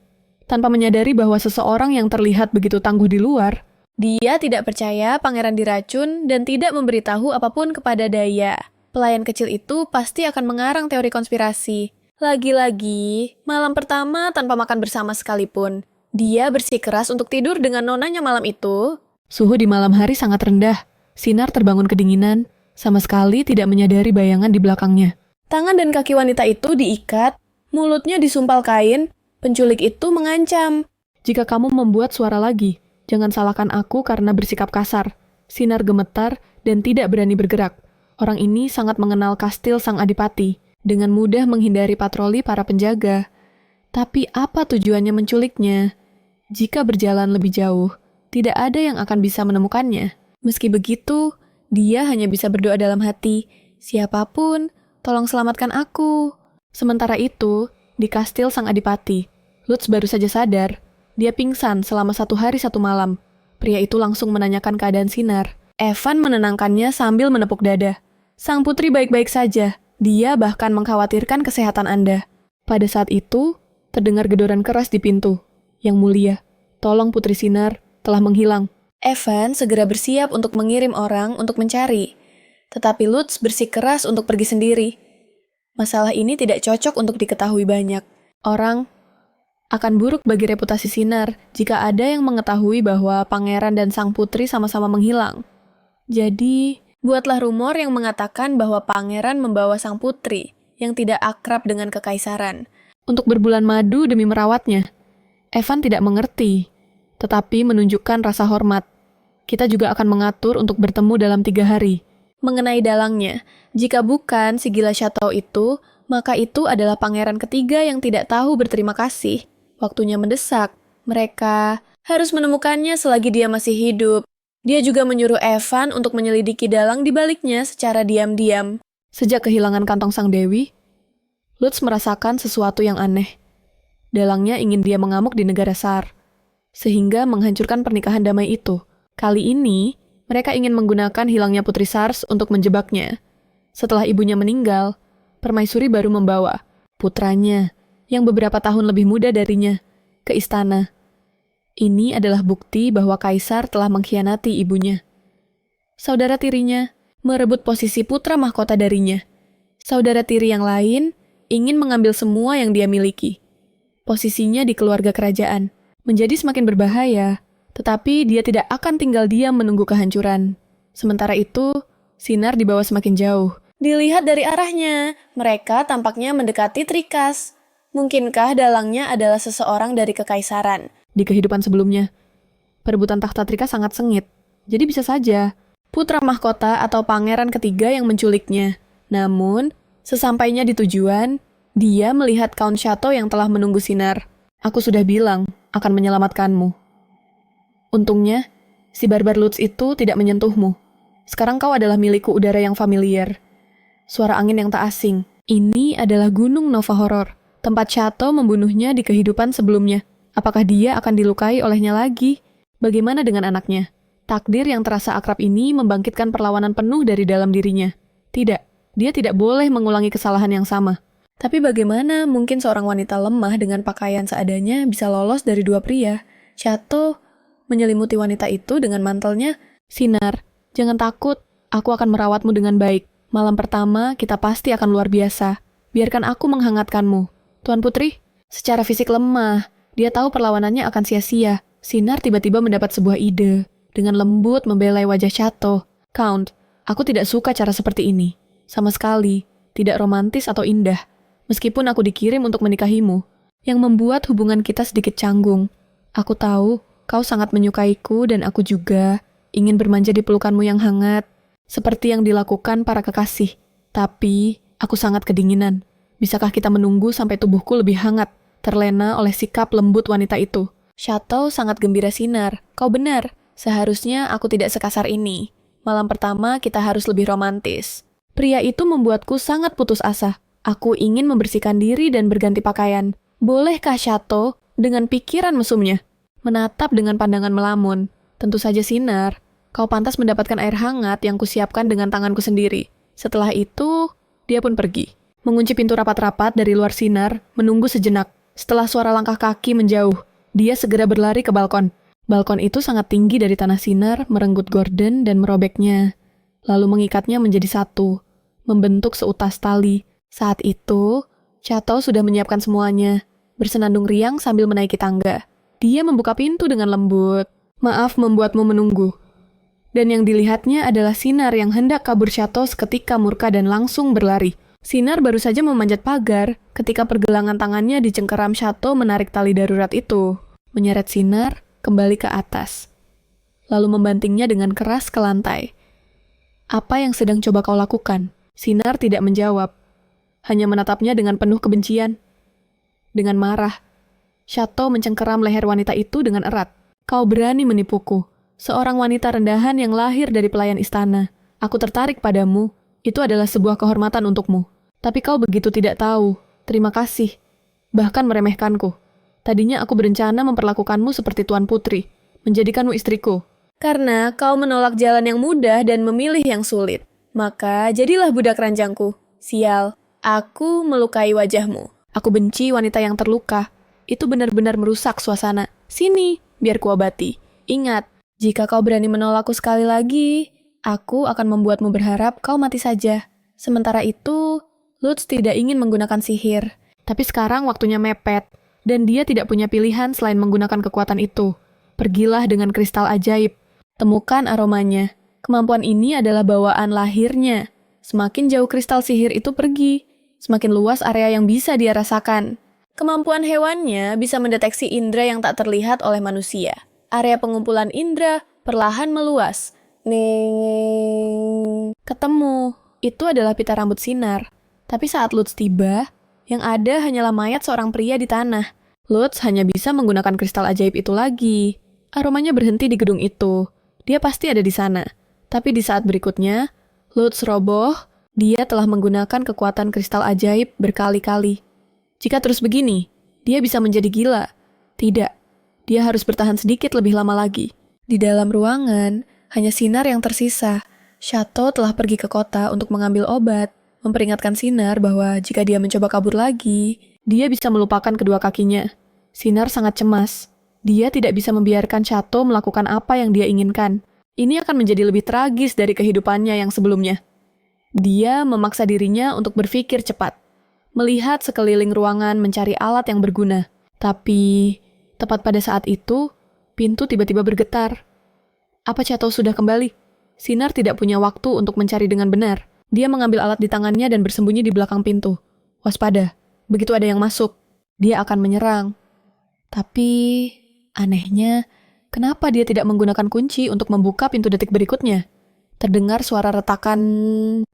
tanpa menyadari bahwa seseorang yang terlihat begitu tangguh di luar. Dia tidak percaya pangeran diracun dan tidak memberitahu apapun kepada Daya. Pelayan kecil itu pasti akan mengarang teori konspirasi. Lagi-lagi, malam pertama tanpa makan bersama sekalipun. Dia bersikeras untuk tidur dengan nonanya malam itu. Suhu di malam hari sangat rendah. Sinar terbangun kedinginan, sama sekali tidak menyadari bayangan di belakangnya. Tangan dan kaki wanita itu diikat, mulutnya disumpal kain, penculik itu mengancam. Jika kamu membuat suara lagi, jangan salahkan aku karena bersikap kasar. Sinar gemetar dan tidak berani bergerak. Orang ini sangat mengenal kastil sang adipati, dengan mudah menghindari patroli para penjaga. Tapi apa tujuannya menculiknya? Jika berjalan lebih jauh, tidak ada yang akan bisa menemukannya. Meski begitu, dia hanya bisa berdoa dalam hati, siapapun, tolong selamatkan aku. Sementara itu, di kastil sang adipati, Lutz baru saja sadar. Dia pingsan selama 1 hari 1 malam. Pria itu langsung menanyakan keadaan Sinar. Evan menenangkannya sambil menepuk dada. Sang putri baik-baik saja. Dia bahkan mengkhawatirkan kesehatan Anda. Pada saat itu, terdengar gedoran keras di pintu. Yang mulia, tolong Putri Sinar telah menghilang. Evan segera bersiap untuk mengirim orang untuk mencari. Tetapi Lutz bersikeras untuk pergi sendiri. Masalah ini tidak cocok untuk diketahui banyak. Orang akan buruk bagi reputasi Sinar jika ada yang mengetahui bahwa pangeran dan sang putri sama-sama menghilang. Jadi, buatlah rumor yang mengatakan bahwa pangeran membawa sang putri yang tidak akrab dengan kekaisaran untuk berbulan madu demi merawatnya. Evan tidak mengerti, tetapi menunjukkan rasa hormat. Kita juga akan mengatur untuk bertemu dalam 3 hari. Mengenai dalangnya, jika bukan si gila Chateau itu, maka itu adalah pangeran ketiga yang tidak tahu berterima kasih. Waktunya mendesak. Mereka harus menemukannya selagi dia masih hidup. Dia juga menyuruh Evan untuk menyelidiki dalang di baliknya secara diam-diam. Sejak kehilangan kantong sang dewi, Lutz merasakan sesuatu yang aneh. Dalangnya ingin dia mengamuk di negara Sar, sehingga menghancurkan pernikahan damai itu. Kali ini, mereka ingin menggunakan hilangnya Putri Sars untuk menjebaknya. Setelah ibunya meninggal, Permaisuri baru membawa putranya, yang beberapa tahun lebih muda darinya, ke istana. Ini adalah bukti bahwa Kaisar telah mengkhianati ibunya. Saudara tirinya merebut posisi putra mahkota darinya. Saudara tiri yang lain ingin mengambil semua yang dia miliki. Posisinya di keluarga kerajaan menjadi semakin berbahaya, tetapi dia tidak akan tinggal diam menunggu kehancuran. Sementara itu, Sinar dibawa semakin jauh. Dilihat dari arahnya, mereka tampaknya mendekati Trikas. Mungkinkah dalangnya adalah seseorang dari kekaisaran? Di kehidupan sebelumnya, perebutan tahta Trikas sangat sengit. Jadi bisa saja, putra mahkota atau pangeran ketiga yang menculiknya. Namun, sesampainya di tujuan, dia melihat Count Chateau yang telah menunggu Sinar. Aku sudah bilang, akan menyelamatkanmu. Untungnya, si barbar Lutz itu tidak menyentuhmu. Sekarang kau adalah milikku udara yang familiar. Suara angin yang tak asing. Ini adalah Gunung Nova Horror, tempat Chateau membunuhnya di kehidupan sebelumnya. Apakah dia akan dilukai olehnya lagi? Bagaimana dengan anaknya? Takdir yang terasa akrab ini membangkitkan perlawanan penuh dari dalam dirinya. Tidak, dia tidak boleh mengulangi kesalahan yang sama. Tapi bagaimana mungkin seorang wanita lemah dengan pakaian seadanya bisa lolos dari 2 pria? Chateau menyelimuti wanita itu dengan mantelnya. Sinar, jangan takut. Aku akan merawatmu dengan baik. Malam pertama, kita pasti akan luar biasa. Biarkan aku menghangatkanmu. Tuan Putri, secara fisik lemah. Dia tahu perlawanannya akan sia-sia. Sinar tiba-tiba mendapat sebuah ide. Dengan lembut membelai wajah Chateau. Count, aku tidak suka cara seperti ini. Sama sekali. Tidak romantis atau indah. Meskipun aku dikirim untuk menikahimu, yang membuat hubungan kita sedikit canggung. Aku tahu, kau sangat menyukaiku dan aku juga ingin bermanja di pelukanmu yang hangat, seperti yang dilakukan para kekasih. Tapi, aku sangat kedinginan. Bisakah kita menunggu sampai tubuhku lebih hangat? terlena oleh sikap lembut wanita itu. Chateau sangat gembira Sinar. Kau benar, seharusnya aku tidak sekasar ini. Malam pertama kita harus lebih romantis. Pria itu membuatku sangat putus asa. Aku ingin membersihkan diri dan berganti pakaian. Bolehkah Chateau dengan pikiran mesumnya? Menatap dengan pandangan melamun. Tentu saja Sinar, kau pantas mendapatkan air hangat yang kusiapkan dengan tanganku sendiri. Setelah itu, dia pun pergi. Mengunci pintu rapat-rapat dari luar Sinar, menunggu sejenak. Setelah suara langkah kaki menjauh, dia segera berlari ke balkon. Balkon itu sangat tinggi dari tanah Sinar, merenggut gorden dan merobeknya. Lalu mengikatnya menjadi satu, membentuk seutas tali. Saat itu, Chateau sudah menyiapkan semuanya, bersenandung riang sambil menaiki tangga. Dia membuka pintu dengan lembut. Maaf membuatmu menunggu. Dan yang dilihatnya adalah Sinar yang hendak kabur Chateau seketika murka dan langsung berlari. Sinar baru saja memanjat pagar ketika pergelangan tangannya dicengkeram Chateau menarik tali darurat itu, menyeret Sinar kembali ke atas, lalu membantingnya dengan keras ke lantai. Apa yang sedang coba kau lakukan? Sinar tidak menjawab, hanya menatapnya dengan penuh kebencian. Dengan marah, Chateau mencengkeram leher wanita itu dengan erat. Kau berani menipuku, seorang wanita rendahan yang lahir dari pelayan istana. Aku tertarik padamu, itu adalah sebuah kehormatan untukmu. Tapi kau begitu tidak tahu, terima kasih. Bahkan meremehkanku. Tadinya aku berencana memperlakukanmu seperti tuan putri, menjadikanmu istriku. Karena kau menolak jalan yang mudah dan memilih yang sulit. Maka jadilah budak ranjangku. Sial, aku melukai wajahmu. Aku benci wanita yang terluka. Itu benar-benar merusak suasana. Sini, biar kuobati. Ingat, jika kau berani menolakku sekali lagi, aku akan membuatmu berharap kau mati saja. Sementara itu, Lutz tidak ingin menggunakan sihir. Tapi sekarang waktunya mepet, dan dia tidak punya pilihan selain menggunakan kekuatan itu. Pergilah dengan kristal ajaib. Temukan aromanya. Kemampuan ini adalah bawaan lahirnya. Semakin jauh kristal sihir itu pergi, semakin luas area yang bisa dia rasakan. Kemampuan hewannya bisa mendeteksi indera yang tak terlihat oleh manusia. Area pengumpulan indera perlahan meluas. Ning. Ketemu. Itu adalah pita rambut Sinar. Tapi saat Lutz tiba, yang ada hanyalah mayat seorang pria di tanah. Lutz hanya bisa menggunakan kristal ajaib itu lagi. Aromanya berhenti di gedung itu. Dia pasti ada di sana. Tapi di saat berikutnya, Lutz roboh, dia telah menggunakan kekuatan kristal ajaib berkali-kali. Jika terus begini, dia bisa menjadi gila. Tidak, dia harus bertahan sedikit lebih lama lagi. Di dalam ruangan, hanya Sinar yang tersisa. Chateau telah pergi ke kota untuk mengambil obat, memperingatkan Sinar bahwa jika dia mencoba kabur lagi, dia bisa melupakan kedua kakinya. Sinar sangat cemas. Dia tidak bisa membiarkan Chateau melakukan apa yang dia inginkan. Ini akan menjadi lebih tragis dari kehidupannya yang sebelumnya. Dia memaksa dirinya untuk berpikir cepat. Melihat sekeliling ruangan mencari alat yang berguna. Tapi, tepat pada saat itu, pintu tiba-tiba bergetar. Apa Chateau sudah kembali? Sinar tidak punya waktu untuk mencari dengan benar. Dia mengambil alat di tangannya dan bersembunyi di belakang pintu. Waspada, begitu ada yang masuk, dia akan menyerang. Tapi, anehnya, kenapa dia tidak menggunakan kunci untuk membuka pintu detik berikutnya? Terdengar suara retakan.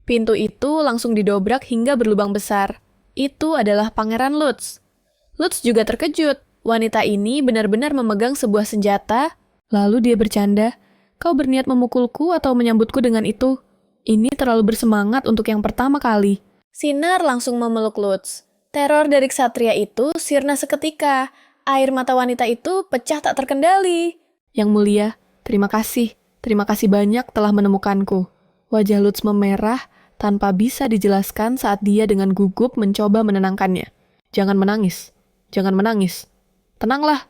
Pintu itu langsung didobrak hingga berlubang besar. Itu adalah Pangeran Lutz. Lutz juga terkejut. Wanita ini benar-benar memegang sebuah senjata. Lalu dia bercanda, kau berniat memukulku atau menyambutku dengan itu? Ini terlalu bersemangat untuk yang pertama kali. Sinar langsung memeluk Lutz. Teror dari ksatria itu sirna seketika. Air mata wanita itu pecah tak terkendali. Yang mulia, terima kasih. Terima kasih banyak telah menemukanku. Wajah Lutz memerah tanpa bisa dijelaskan saat dia dengan gugup mencoba menenangkannya. Jangan menangis. Jangan menangis. Tenanglah.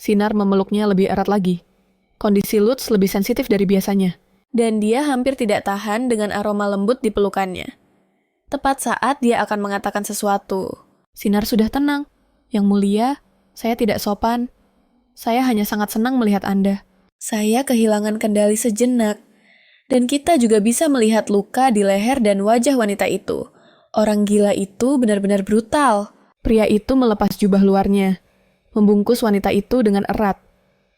Sinar memeluknya lebih erat lagi. Kondisi Lutz lebih sensitif dari biasanya. Dan dia hampir tidak tahan dengan aroma lembut di pelukannya. Tepat saat dia akan mengatakan sesuatu. Sinar sudah tenang. Yang mulia, saya tidak sopan. Saya hanya sangat senang melihat Anda. Saya kehilangan kendali sejenak. Dan kita juga bisa melihat luka di leher dan wajah wanita itu. Orang gila itu benar-benar brutal. Pria itu melepas jubah luarnya, membungkus wanita itu dengan erat,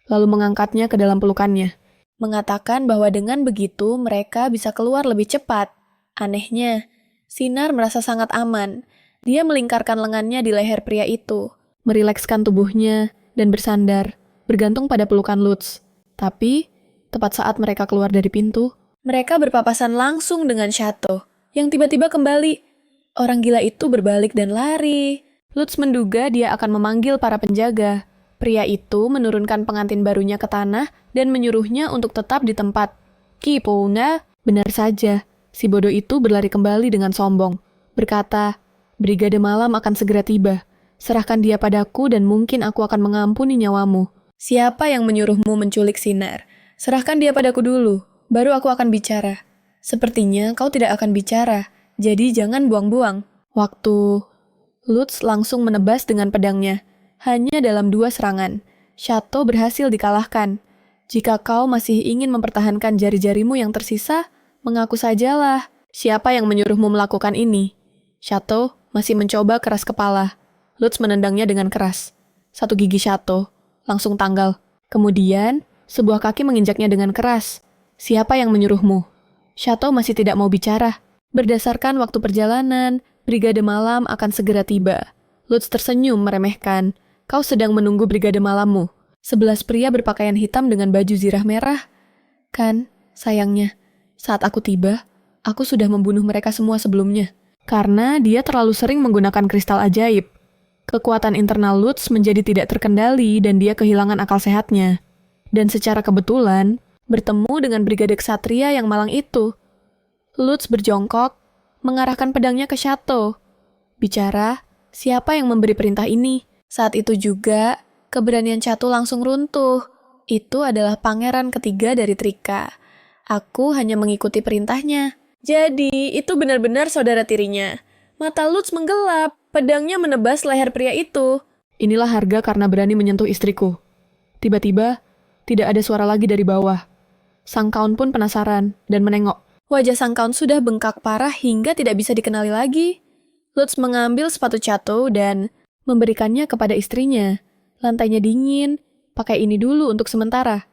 lalu mengangkatnya ke dalam pelukannya. Mengatakan bahwa dengan begitu mereka bisa keluar lebih cepat. Anehnya, Sinar merasa sangat aman. Dia melingkarkan lengannya di leher pria itu. merilekskan tubuhnya, dan bersandar, bergantung pada pelukan Lutz. Tapi, tepat saat mereka keluar dari pintu, Mereka berpapasan langsung dengan Chateau, yang tiba-tiba kembali. Orang gila itu berbalik dan lari. Lutz menduga dia akan memanggil para penjaga. Pria itu menurunkan pengantin barunya ke tanah dan menyuruhnya untuk tetap di tempat. Kipona, benar saja, si bodoh itu berlari kembali dengan sombong. Berkata, "Brigade malam akan segera tiba. Serahkan dia padaku dan mungkin aku akan mengampuni nyawamu." Siapa yang menyuruhmu menculik Sinar? Serahkan dia padaku dulu, baru aku akan bicara. Sepertinya kau tidak akan bicara, jadi jangan buang-buang. Waktu Lutz langsung menebas dengan pedangnya. Hanya dalam 2 serangan, Chateau berhasil dikalahkan. Jika kau masih ingin mempertahankan jari-jarimu yang tersisa, mengaku sajalah. Siapa yang menyuruhmu melakukan ini? Chateau masih mencoba keras kepala. Lutz menendangnya dengan keras. 1 gigi Chateau langsung tanggal. Kemudian, sebuah kaki menginjaknya dengan keras. Siapa yang menyuruhmu? Chateau masih tidak mau bicara. Berdasarkan waktu perjalanan, Brigade Malam akan segera tiba. Lutz tersenyum meremehkan. Kau sedang menunggu Brigade Malammu. 11 pria berpakaian hitam dengan baju zirah merah. Kan, sayangnya, saat aku tiba, aku sudah membunuh mereka semua sebelumnya. Karena dia terlalu sering menggunakan kristal ajaib. Kekuatan internal Lutz menjadi tidak terkendali dan dia kehilangan akal sehatnya. Dan secara kebetulan, bertemu dengan Brigade Ksatria yang malang itu. Lutz berjongkok, mengarahkan pedangnya ke Chateau. Bicara, siapa yang memberi perintah ini? Saat itu juga, keberanian Chateau langsung runtuh. Itu adalah pangeran ketiga dari Trika. Aku hanya mengikuti perintahnya. Jadi, itu benar-benar saudara tirinya. Mata Lutz menggelap, pedangnya menebas leher pria itu. Inilah harga karena berani menyentuh istriku. Tiba-tiba, tidak ada suara lagi dari bawah. Sang kaun pun penasaran dan menengok. Wajah sang kaun sudah bengkak parah hingga tidak bisa dikenali lagi. Lutz mengambil sepatu Chateau dan memberikannya kepada istrinya. Lantainya dingin, pakai ini dulu untuk sementara.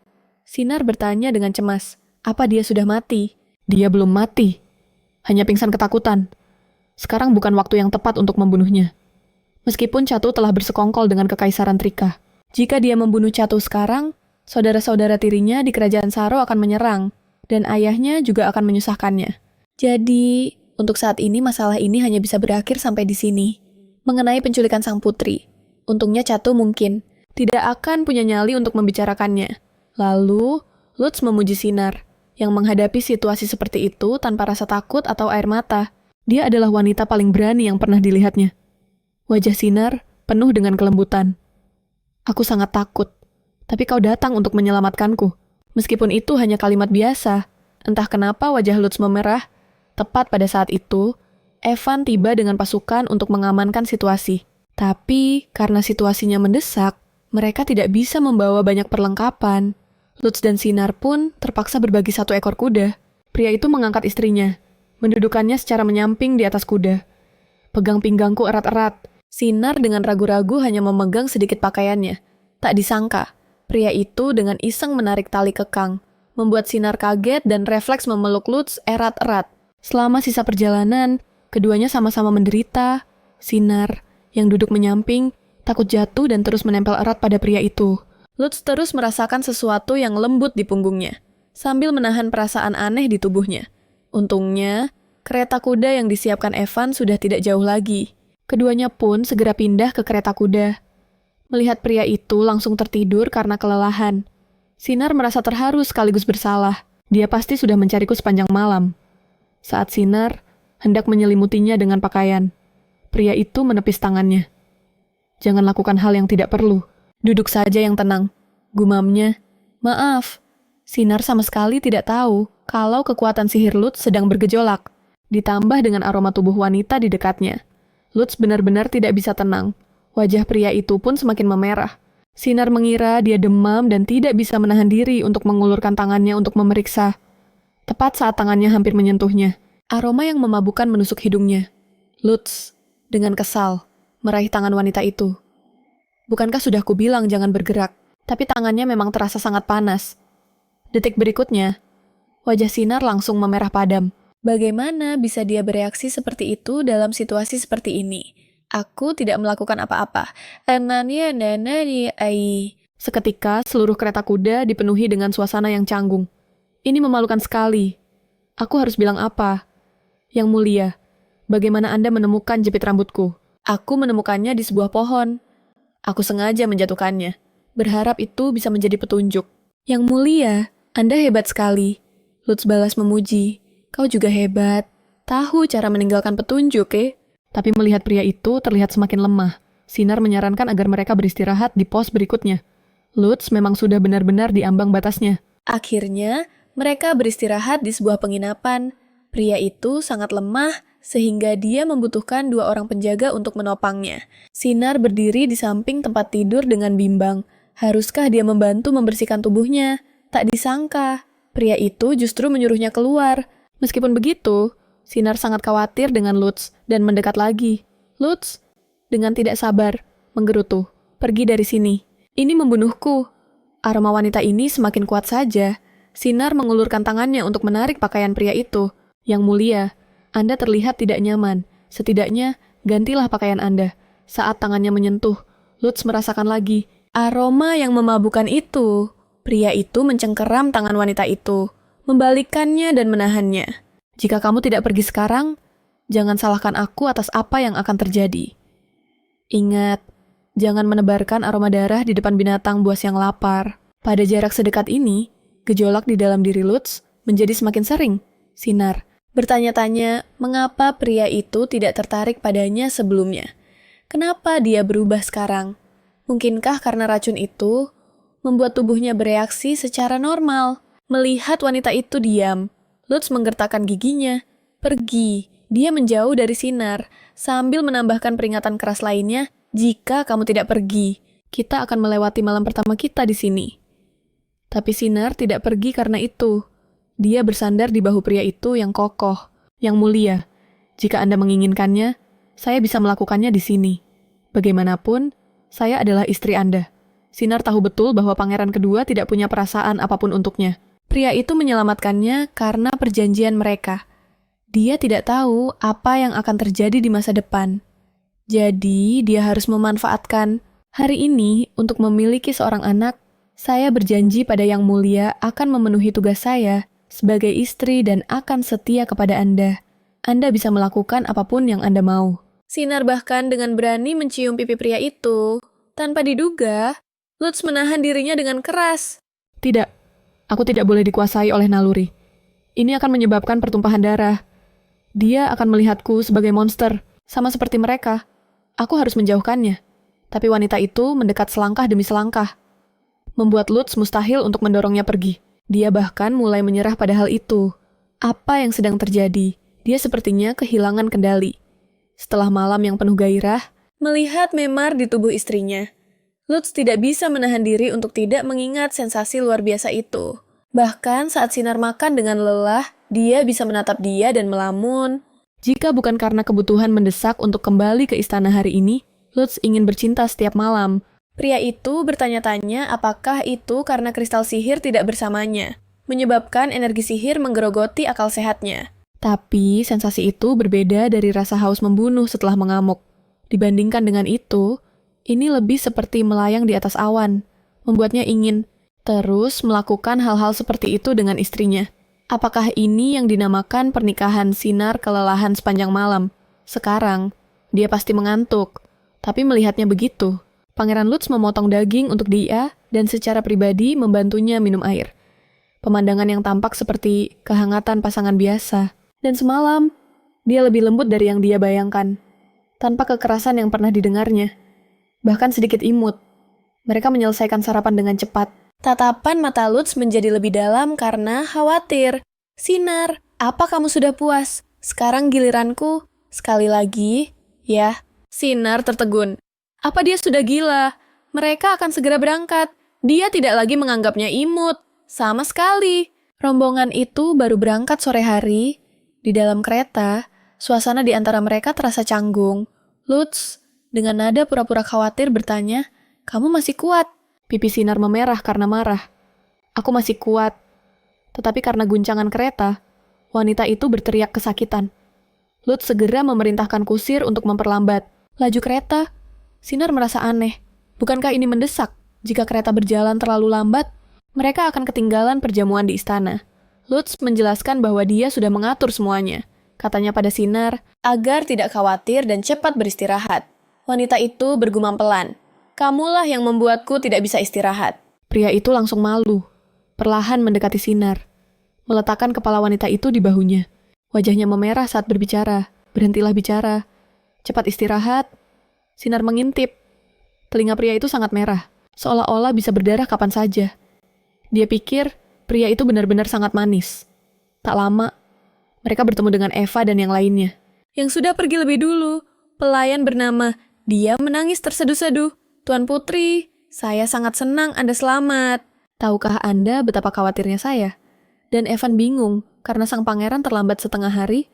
Sinar bertanya dengan cemas, apa dia sudah mati? Dia belum mati, hanya pingsan ketakutan. Sekarang bukan waktu yang tepat untuk membunuhnya. Meskipun Chateau telah bersekongkol dengan Kekaisaran Trika. Jika dia membunuh Chateau sekarang, saudara-saudara tirinya di kerajaan Saro akan menyerang, dan ayahnya juga akan menyusahkannya. Jadi, untuk saat ini masalah ini hanya bisa berakhir sampai di sini. Mengenai penculikan sang putri, untungnya Chateau mungkin tidak akan punya nyali untuk membicarakannya. Lalu, Lutz memuji Sinar, yang menghadapi situasi seperti itu tanpa rasa takut atau air mata. Dia adalah wanita paling berani yang pernah dilihatnya. Wajah Sinar penuh dengan kelembutan. Aku sangat takut, tapi kau datang untuk menyelamatkanku. Meskipun itu hanya kalimat biasa, entah kenapa wajah Lutz memerah. Tepat pada saat itu, Evan tiba dengan pasukan untuk mengamankan situasi. Tapi, karena situasinya mendesak, mereka tidak bisa membawa banyak perlengkapan. Lutz dan Sinar pun terpaksa berbagi 1 ekor kuda. Pria itu mengangkat istrinya, mendudukannya secara menyamping di atas kuda. Pegang pinggangku erat-erat. Sinar dengan ragu-ragu hanya memegang sedikit pakaiannya. Tak disangka, pria itu dengan iseng menarik tali kekang, membuat Sinar kaget dan refleks memeluk Lutz erat-erat. Selama sisa perjalanan, keduanya sama-sama menderita. Sinar, yang duduk menyamping, takut jatuh dan terus menempel erat pada pria itu. Lutz terus merasakan sesuatu yang lembut di punggungnya, sambil menahan perasaan aneh di tubuhnya. Untungnya, kereta kuda yang disiapkan Evan sudah tidak jauh lagi. Keduanya pun segera pindah ke kereta kuda. Melihat pria itu langsung tertidur karena kelelahan. Sinar merasa terharu sekaligus bersalah. Dia pasti sudah mencariku sepanjang malam. Saat Sinar hendak menyelimutinya dengan pakaian, pria itu menepis tangannya. Jangan lakukan hal yang tidak perlu. Duduk saja yang tenang. Gumamnya, maaf. Sinar sama sekali tidak tahu kalau kekuatan sihir Lutz sedang bergejolak. Ditambah dengan aroma tubuh wanita di dekatnya. Lutz benar-benar tidak bisa tenang. Wajah pria itu pun semakin memerah. Sinar mengira dia demam dan tidak bisa menahan diri untuk mengulurkan tangannya untuk memeriksa. Tepat saat tangannya hampir menyentuhnya, aroma yang memabukkan menusuk hidungnya. Lutz, dengan kesal, meraih tangan wanita itu. Bukankah sudah kubilang jangan bergerak, tapi tangannya memang terasa sangat panas. Detik berikutnya, wajah Sinar langsung memerah padam. Bagaimana bisa dia bereaksi seperti itu dalam situasi seperti ini? Aku tidak melakukan apa-apa. Seketika, seluruh kereta kuda dipenuhi dengan suasana yang canggung. Ini memalukan sekali. Aku harus bilang apa? Yang mulia, bagaimana Anda menemukan jepit rambutku? Aku menemukannya di sebuah pohon. Aku sengaja menjatuhkannya, berharap itu bisa menjadi petunjuk. Yang mulia, Anda hebat sekali. Lutz balas memuji. Kau juga hebat. Tahu cara meninggalkan petunjuk, Tapi melihat pria itu terlihat semakin lemah. Sinar menyarankan agar mereka beristirahat di pos berikutnya. Lutz memang sudah benar-benar di ambang batasnya. Akhirnya, mereka beristirahat di sebuah penginapan. Pria itu sangat lemah sehingga dia membutuhkan 2 orang penjaga untuk menopangnya. Sinar berdiri di samping tempat tidur dengan bimbang. Haruskah dia membantu membersihkan tubuhnya? Tak disangka, pria itu justru menyuruhnya keluar. Meskipun begitu, Sinar sangat khawatir dengan Lutz dan mendekat lagi. Lutz, dengan tidak sabar, menggerutu. Pergi dari sini. Ini membunuhku. Aroma wanita ini semakin kuat saja. Sinar mengulurkan tangannya untuk menarik pakaian pria itu. Yang mulia, Anda terlihat tidak nyaman. Setidaknya, gantilah pakaian Anda. Saat tangannya menyentuh, Lutz merasakan lagi aroma yang memabukkan itu. Pria itu mencengkeram tangan wanita itu, membalikkannya dan menahannya. Jika kamu tidak pergi sekarang, jangan salahkan aku atas apa yang akan terjadi. Ingat, jangan menebarkan aroma darah di depan binatang buas yang lapar. Pada jarak sedekat ini, gejolak di dalam diri Lutz menjadi semakin sering. Sinar bertanya-tanya mengapa pria itu tidak tertarik padanya sebelumnya. Kenapa dia berubah sekarang? Mungkinkah karena racun itu membuat tubuhnya bereaksi secara normal? Melihat wanita itu diam, Lutz menggertakkan giginya. Pergi. Dia menjauh dari Sinar, sambil menambahkan peringatan keras lainnya, jika kamu tidak pergi, kita akan melewati malam pertama kita di sini. Tapi Sinar tidak pergi karena itu. Dia bersandar di bahu pria itu yang kokoh. Yang mulia, jika Anda menginginkannya, saya bisa melakukannya di sini. Bagaimanapun, saya adalah istri Anda. Sinar tahu betul bahwa pangeran kedua tidak punya perasaan apapun untuknya. Pria itu menyelamatkannya karena perjanjian mereka. Dia tidak tahu apa yang akan terjadi di masa depan. Jadi, dia harus memanfaatkan hari ini untuk memiliki seorang anak. Saya berjanji pada Yang Mulia akan memenuhi tugas saya sebagai istri dan akan setia kepada Anda. Anda bisa melakukan apapun yang Anda mau. Sinar bahkan dengan berani mencium pipi pria itu. Tanpa diduga, Lutz menahan dirinya dengan keras. Tidak. Aku tidak boleh dikuasai oleh naluri. Ini akan menyebabkan pertumpahan darah. Dia akan melihatku sebagai monster, sama seperti mereka. Aku harus menjauhkannya. Tapi wanita itu mendekat selangkah demi selangkah, membuat Lutz mustahil untuk mendorongnya pergi. Dia bahkan mulai menyerah pada hal itu. Apa yang sedang terjadi? Dia sepertinya kehilangan kendali. Setelah malam yang penuh gairah, melihat memar di tubuh istrinya, Lutz tidak bisa menahan diri untuk tidak mengingat sensasi luar biasa itu. Bahkan saat Sinar makan dengan lelah, dia bisa menatap dia dan melamun. Jika bukan karena kebutuhan mendesak untuk kembali ke istana hari ini, Lutz ingin bercinta setiap malam. Pria itu bertanya-tanya apakah itu karena kristal sihir tidak bersamanya, menyebabkan energi sihir menggerogoti akal sehatnya. Tapi sensasi itu berbeda dari rasa haus membunuh setelah mengamuk. Dibandingkan dengan itu, ini lebih seperti melayang di atas awan, membuatnya ingin terus melakukan hal-hal seperti itu dengan istrinya. Apakah ini yang dinamakan pernikahan Sinar kelelahan sepanjang malam? Sekarang, dia pasti mengantuk, tapi melihatnya begitu. Pangeran Lutz memotong daging untuk dia dan secara pribadi membantunya minum air. Pemandangan yang tampak seperti kehangatan pasangan biasa. Dan semalam, dia lebih lembut dari yang dia bayangkan, tanpa kekerasan yang pernah didengarnya. Bahkan sedikit imut. Mereka menyelesaikan sarapan dengan cepat. Tatapan mata Lutz menjadi lebih dalam karena khawatir. Sinar, apa kamu sudah puas? Sekarang giliranku. Sekali lagi, ya. Sinar tertegun. Apa dia sudah gila? Mereka akan segera berangkat. Dia tidak lagi menganggapnya imut. Sama sekali. Rombongan itu baru berangkat sore hari. Di dalam kereta, suasana di antara mereka terasa canggung. Lutz, dengan nada pura-pura khawatir bertanya, "Kamu masih kuat?" Pipi Sinar memerah karena marah. "Aku masih kuat." Tetapi karena guncangan kereta, wanita itu berteriak kesakitan. Lutz segera memerintahkan kusir untuk memperlambat. Laju kereta. Sinar merasa aneh. Bukankah ini mendesak? Jika kereta berjalan terlalu lambat, mereka akan ketinggalan perjamuan di istana. Lutz menjelaskan bahwa dia sudah mengatur semuanya. Katanya pada Sinar, agar tidak khawatir dan cepat beristirahat. Wanita itu bergumam pelan. Kamulah yang membuatku tidak bisa istirahat. Pria itu langsung malu. Perlahan mendekati Sinar. Meletakkan kepala wanita itu di bahunya. Wajahnya memerah saat berbicara. Berhentilah bicara. Cepat istirahat. Sinar mengintip. Telinga pria itu sangat merah. Seolah-olah bisa berdarah kapan saja. Dia pikir pria itu benar-benar sangat manis. Tak lama, mereka bertemu dengan Eva dan yang lainnya. Yang sudah pergi lebih dulu. Pelayan bernama, dia menangis terseduh-seduh. Tuan Putri, saya sangat senang Anda selamat. Tahukah Anda betapa khawatirnya saya? Dan Evan bingung karena sang pangeran terlambat setengah hari.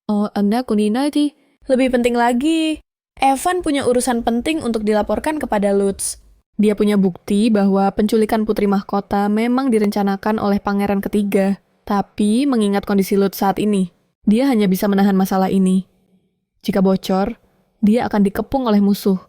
Oh, Anda kunina di. Lebih penting lagi, Evan punya urusan penting untuk dilaporkan kepada Lutz. Dia punya bukti bahwa penculikan putri mahkota memang direncanakan oleh pangeran ketiga. Tapi mengingat kondisi Lutz saat ini, dia hanya bisa menahan masalah ini. Jika bocor, dia akan dikepung oleh musuh.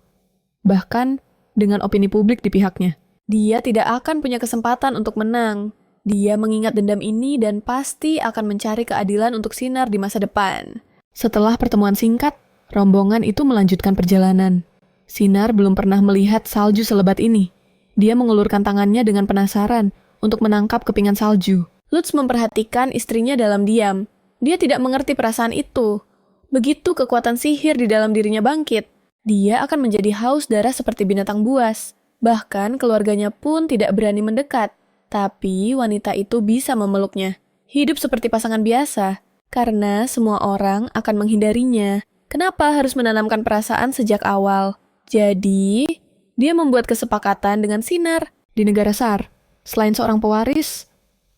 Bahkan dengan opini publik di pihaknya. Dia tidak akan punya kesempatan untuk menang. Dia mengingat dendam ini dan pasti akan mencari keadilan untuk Sinar di masa depan. Setelah pertemuan singkat, rombongan itu melanjutkan perjalanan. Sinar belum pernah melihat salju selebat ini. Dia mengulurkan tangannya dengan penasaran untuk menangkap kepingan salju. Lutz memperhatikan istrinya dalam diam. Dia tidak mengerti perasaan itu. Begitu kekuatan sihir di dalam dirinya bangkit, dia akan menjadi haus darah seperti binatang buas. Bahkan keluarganya pun tidak berani mendekat. Tapi wanita itu bisa memeluknya. Hidup seperti pasangan biasa. Karena semua orang akan menghindarinya. Kenapa harus menanamkan perasaan sejak awal? Jadi, dia membuat kesepakatan dengan Sinar. Di negara Sar, selain seorang pewaris,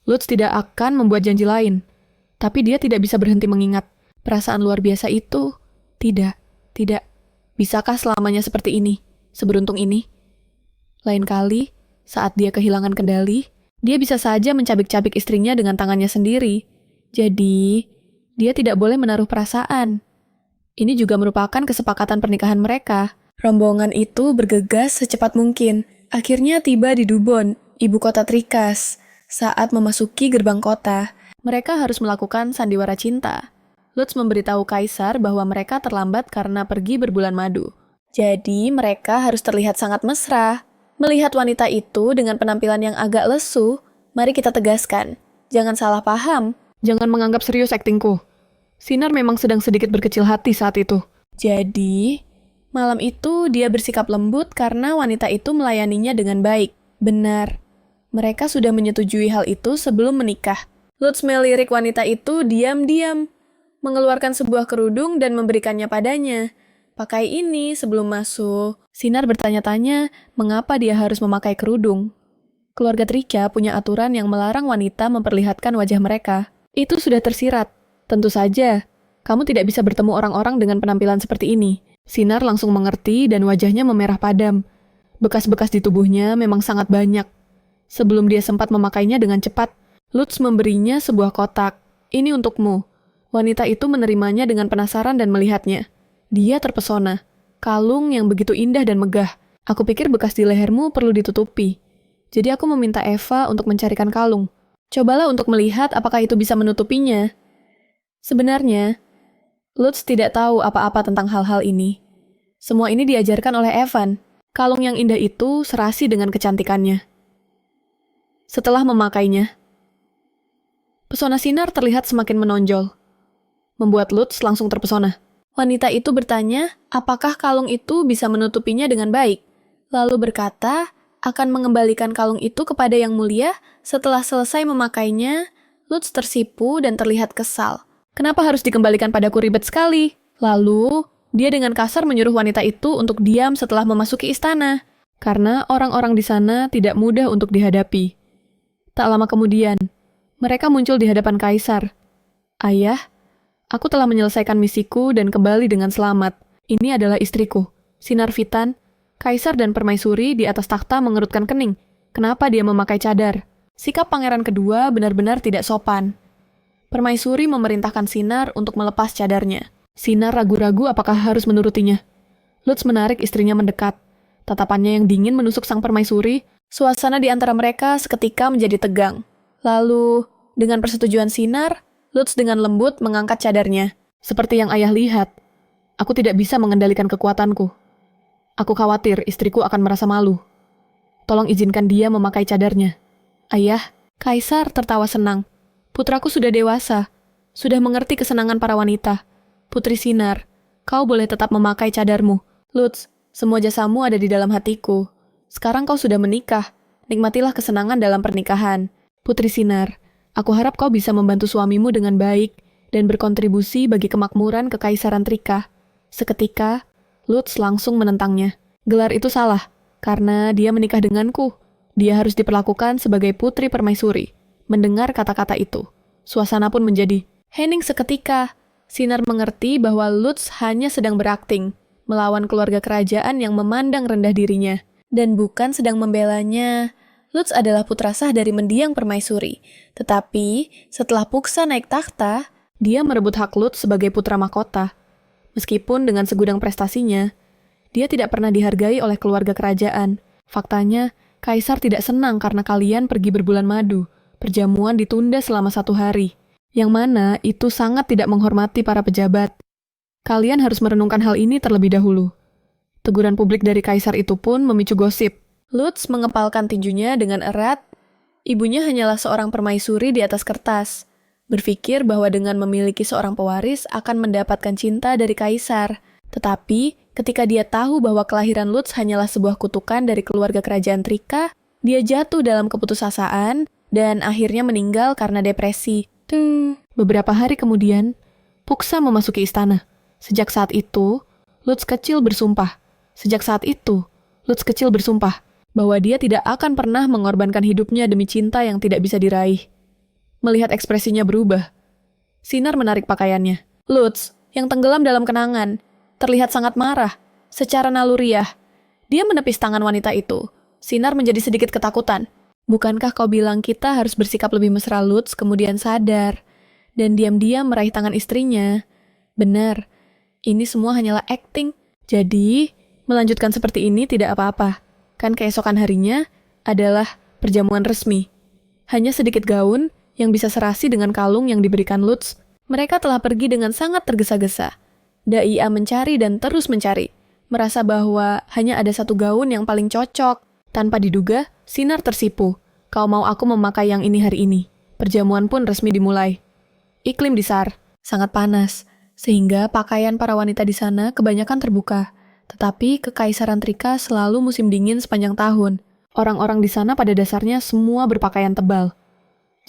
Lutz tidak akan membuat janji lain. Tapi dia tidak bisa berhenti mengingat. Perasaan luar biasa itu, tidak. Bisakah selamanya seperti ini? Seberuntung ini? Lain kali, saat dia kehilangan kendali, dia bisa saja mencabik-cabik istrinya dengan tangannya sendiri. Jadi, dia tidak boleh menaruh perasaan. Ini juga merupakan kesepakatan pernikahan mereka. Rombongan itu bergegas secepat mungkin. Akhirnya tiba di Dubon, ibu kota Trikas. Saat memasuki gerbang kota, mereka harus melakukan sandiwara cinta. Lutz memberitahu Kaisar bahwa mereka terlambat karena pergi berbulan madu. Jadi mereka harus terlihat sangat mesra. Melihat wanita itu dengan penampilan yang agak lesu, mari kita tegaskan. Jangan salah paham. Jangan menganggap serius aktingku. Sinar memang sedang sedikit berkecil hati saat itu. Jadi, malam itu dia bersikap lembut karena wanita itu melayaninya dengan baik. Benar. Mereka sudah menyetujui hal itu sebelum menikah. Lutz melirik wanita itu diam-diam, mengeluarkan sebuah kerudung dan memberikannya padanya. Pakai ini sebelum masuk. Sinar bertanya-tanya mengapa dia harus memakai kerudung. Keluarga Trika punya aturan yang melarang wanita memperlihatkan wajah mereka. Itu sudah tersirat. Tentu saja, kamu tidak bisa bertemu orang-orang dengan penampilan seperti ini. Sinar langsung mengerti dan wajahnya memerah padam. Bekas-bekas di tubuhnya memang sangat banyak. Sebelum dia sempat memakainya dengan cepat, Lutz memberinya sebuah kotak. Ini untukmu. Wanita itu menerimanya dengan penasaran dan melihatnya. Dia terpesona. Kalung yang begitu indah dan megah. Aku pikir bekas di lehermu perlu ditutupi. Jadi aku meminta Eva untuk mencarikan kalung. Cobalah untuk melihat apakah itu bisa menutupinya. Sebenarnya, Lutz tidak tahu apa-apa tentang hal-hal ini. Semua ini diajarkan oleh Evan. Kalung yang indah itu serasi dengan kecantikannya. Setelah memakainya, pesona Sinar terlihat semakin menonjol. Membuat Lutz langsung terpesona. Wanita itu bertanya, apakah kalung itu bisa menutupinya dengan baik? Lalu berkata, akan mengembalikan kalung itu kepada Yang Mulia. Setelah selesai memakainya, Lutz tersipu dan terlihat kesal. Kenapa harus dikembalikan padaku, ribet sekali? Lalu, dia dengan kasar menyuruh wanita itu untuk diam setelah memasuki istana. Karena orang-orang di sana tidak mudah untuk dihadapi. Tak lama kemudian, mereka muncul di hadapan Kaisar. Ayah, aku telah menyelesaikan misiku dan kembali dengan selamat. Ini adalah istriku, Sinar Vitan. Kaisar dan Permaisuri di atas takhta mengerutkan kening. Kenapa dia memakai cadar? Sikap pangeran kedua benar-benar tidak sopan. Permaisuri memerintahkan Sinar untuk melepas cadarnya. Sinar ragu-ragu apakah harus menurutinya. Lutz menarik istrinya mendekat. Tatapannya yang dingin menusuk sang permaisuri. Suasana di antara mereka seketika menjadi tegang. Lalu, dengan persetujuan Sinar, Lutz dengan lembut mengangkat cadarnya. Seperti yang ayah lihat, aku tidak bisa mengendalikan kekuatanku. Aku khawatir istriku akan merasa malu. Tolong izinkan dia memakai cadarnya. Ayah, Kaisar tertawa senang. Putraku sudah dewasa, sudah mengerti kesenangan para wanita. Putri Sinar, kau boleh tetap memakai cadarmu. Lutz, semua jasamu ada di dalam hatiku. Sekarang kau sudah menikah, nikmatilah kesenangan dalam pernikahan. Putri Sinar, aku harap kau bisa membantu suamimu dengan baik dan berkontribusi bagi kemakmuran Kekaisaran Trika. Seketika, Lutz langsung menentangnya. Gelar itu salah, karena dia menikah denganku. Dia harus diperlakukan sebagai putri permaisuri. Mendengar kata-kata itu, suasana pun menjadi hening seketika. Sinar mengerti bahwa Lutz hanya sedang berakting, melawan keluarga kerajaan yang memandang rendah dirinya. Dan bukan sedang membelanya. Lutz adalah putra sah dari mendiang permaisuri. Tetapi, setelah Puksa naik takhta, dia merebut hak Lutz sebagai putra mahkota. Meskipun dengan segudang prestasinya, dia tidak pernah dihargai oleh keluarga kerajaan. Faktanya, Kaisar tidak senang karena kalian pergi berbulan madu. Perjamuan ditunda selama 1 hari. Yang mana itu sangat tidak menghormati para pejabat. Kalian harus merenungkan hal ini terlebih dahulu. Teguran publik dari Kaisar itu pun memicu gosip. Lutz mengepalkan tinjunya dengan erat. Ibunya hanyalah seorang permaisuri di atas kertas. Berpikir bahwa dengan memiliki seorang pewaris akan mendapatkan cinta dari Kaisar. Tetapi, ketika dia tahu bahwa kelahiran Lutz hanyalah sebuah kutukan dari keluarga kerajaan Trika, dia jatuh dalam keputusasaan dan akhirnya meninggal karena depresi. Beberapa hari kemudian, Puksa memasuki istana. Sejak saat itu, Lutz kecil bersumpah bahwa dia tidak akan pernah mengorbankan hidupnya demi cinta yang tidak bisa diraih. Melihat ekspresinya berubah, Sinar menarik pakaiannya. Lutz, yang tenggelam dalam kenangan, terlihat sangat marah, secara naluriah. Dia menepis tangan wanita itu. Sinar menjadi sedikit ketakutan. Bukankah kau bilang kita harus bersikap lebih mesra? Lutz kemudian sadar, dan diam-diam meraih tangan istrinya. Benar, ini semua hanyalah akting. Jadi, melanjutkan seperti ini tidak apa-apa. Kan keesokan harinya adalah perjamuan resmi. Hanya sedikit gaun yang bisa serasi dengan kalung yang diberikan Lutz. Mereka telah pergi dengan sangat tergesa-gesa. Daia mencari dan terus mencari, merasa bahwa hanya ada satu gaun yang paling cocok. Tanpa diduga, Sinar tersipu. Kau mau aku memakai yang ini hari ini. Perjamuan pun resmi dimulai. Iklim di Sar sangat panas, sehingga pakaian para wanita di sana kebanyakan terbuka. Tetapi Kekaisaran Trika selalu musim dingin sepanjang tahun. Orang-orang di sana pada dasarnya semua berpakaian tebal.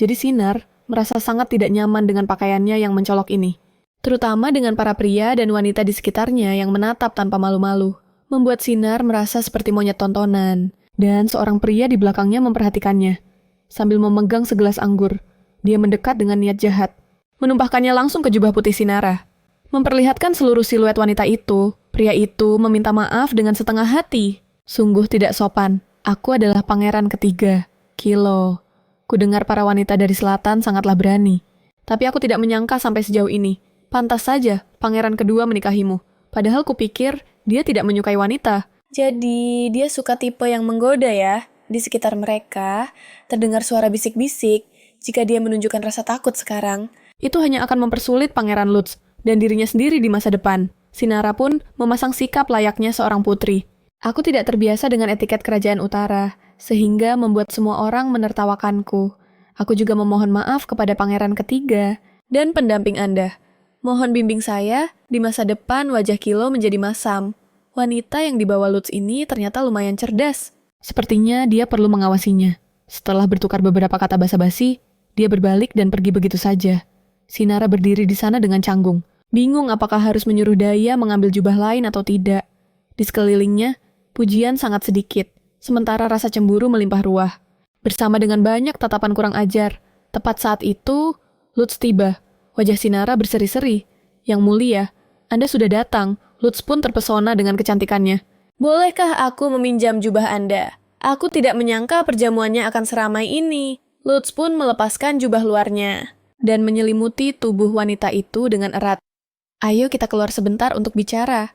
Jadi Sinar merasa sangat tidak nyaman dengan pakaiannya yang mencolok ini. Terutama dengan para pria dan wanita di sekitarnya yang menatap tanpa malu-malu. Membuat Sinar merasa seperti monyet tontonan. Dan seorang pria di belakangnya memperhatikannya. Sambil memegang segelas anggur, dia mendekat dengan niat jahat. Menumpahkannya langsung ke jubah putih Sinara. Memperlihatkan seluruh siluet wanita itu, pria itu meminta maaf dengan setengah hati. Sungguh tidak sopan. Aku adalah pangeran ketiga, Kilo. Kudengar para wanita dari selatan sangatlah berani. Tapi aku tidak menyangka sampai sejauh ini. Pantas saja pangeran kedua menikahimu. Padahal kupikir dia tidak menyukai wanita. Jadi, dia suka tipe yang menggoda ya. Di sekitar mereka, terdengar suara bisik-bisik jika dia menunjukkan rasa takut sekarang. Itu hanya akan mempersulit Pangeran Lutz dan dirinya sendiri di masa depan. Sinara pun memasang sikap layaknya seorang putri. Aku tidak terbiasa dengan etiket kerajaan utara, sehingga membuat semua orang menertawakanku. Aku juga memohon maaf kepada Pangeran ketiga dan pendamping Anda. Mohon bimbing saya, di masa depan wajah Kilo menjadi masam. Wanita yang dibawa Lutz ini ternyata lumayan cerdas. Sepertinya dia perlu mengawasinya. Setelah bertukar beberapa kata basa-basi, dia berbalik dan pergi begitu saja. Sinara berdiri di sana dengan canggung. Bingung apakah harus menyuruh Daya mengambil jubah lain atau tidak. Di sekelilingnya, pujian sangat sedikit, sementara rasa cemburu melimpah ruah. Bersama dengan banyak tatapan kurang ajar, tepat saat itu, Lutz tiba. Wajah Sinara berseri-seri. Yang mulia, Anda sudah datang. Lutz pun terpesona dengan kecantikannya. Bolehkah aku meminjam jubah Anda? Aku tidak menyangka perjamuannya akan seramai ini. Lutz pun melepaskan jubah luarnya dan menyelimuti tubuh wanita itu dengan erat. Ayo kita keluar sebentar untuk bicara.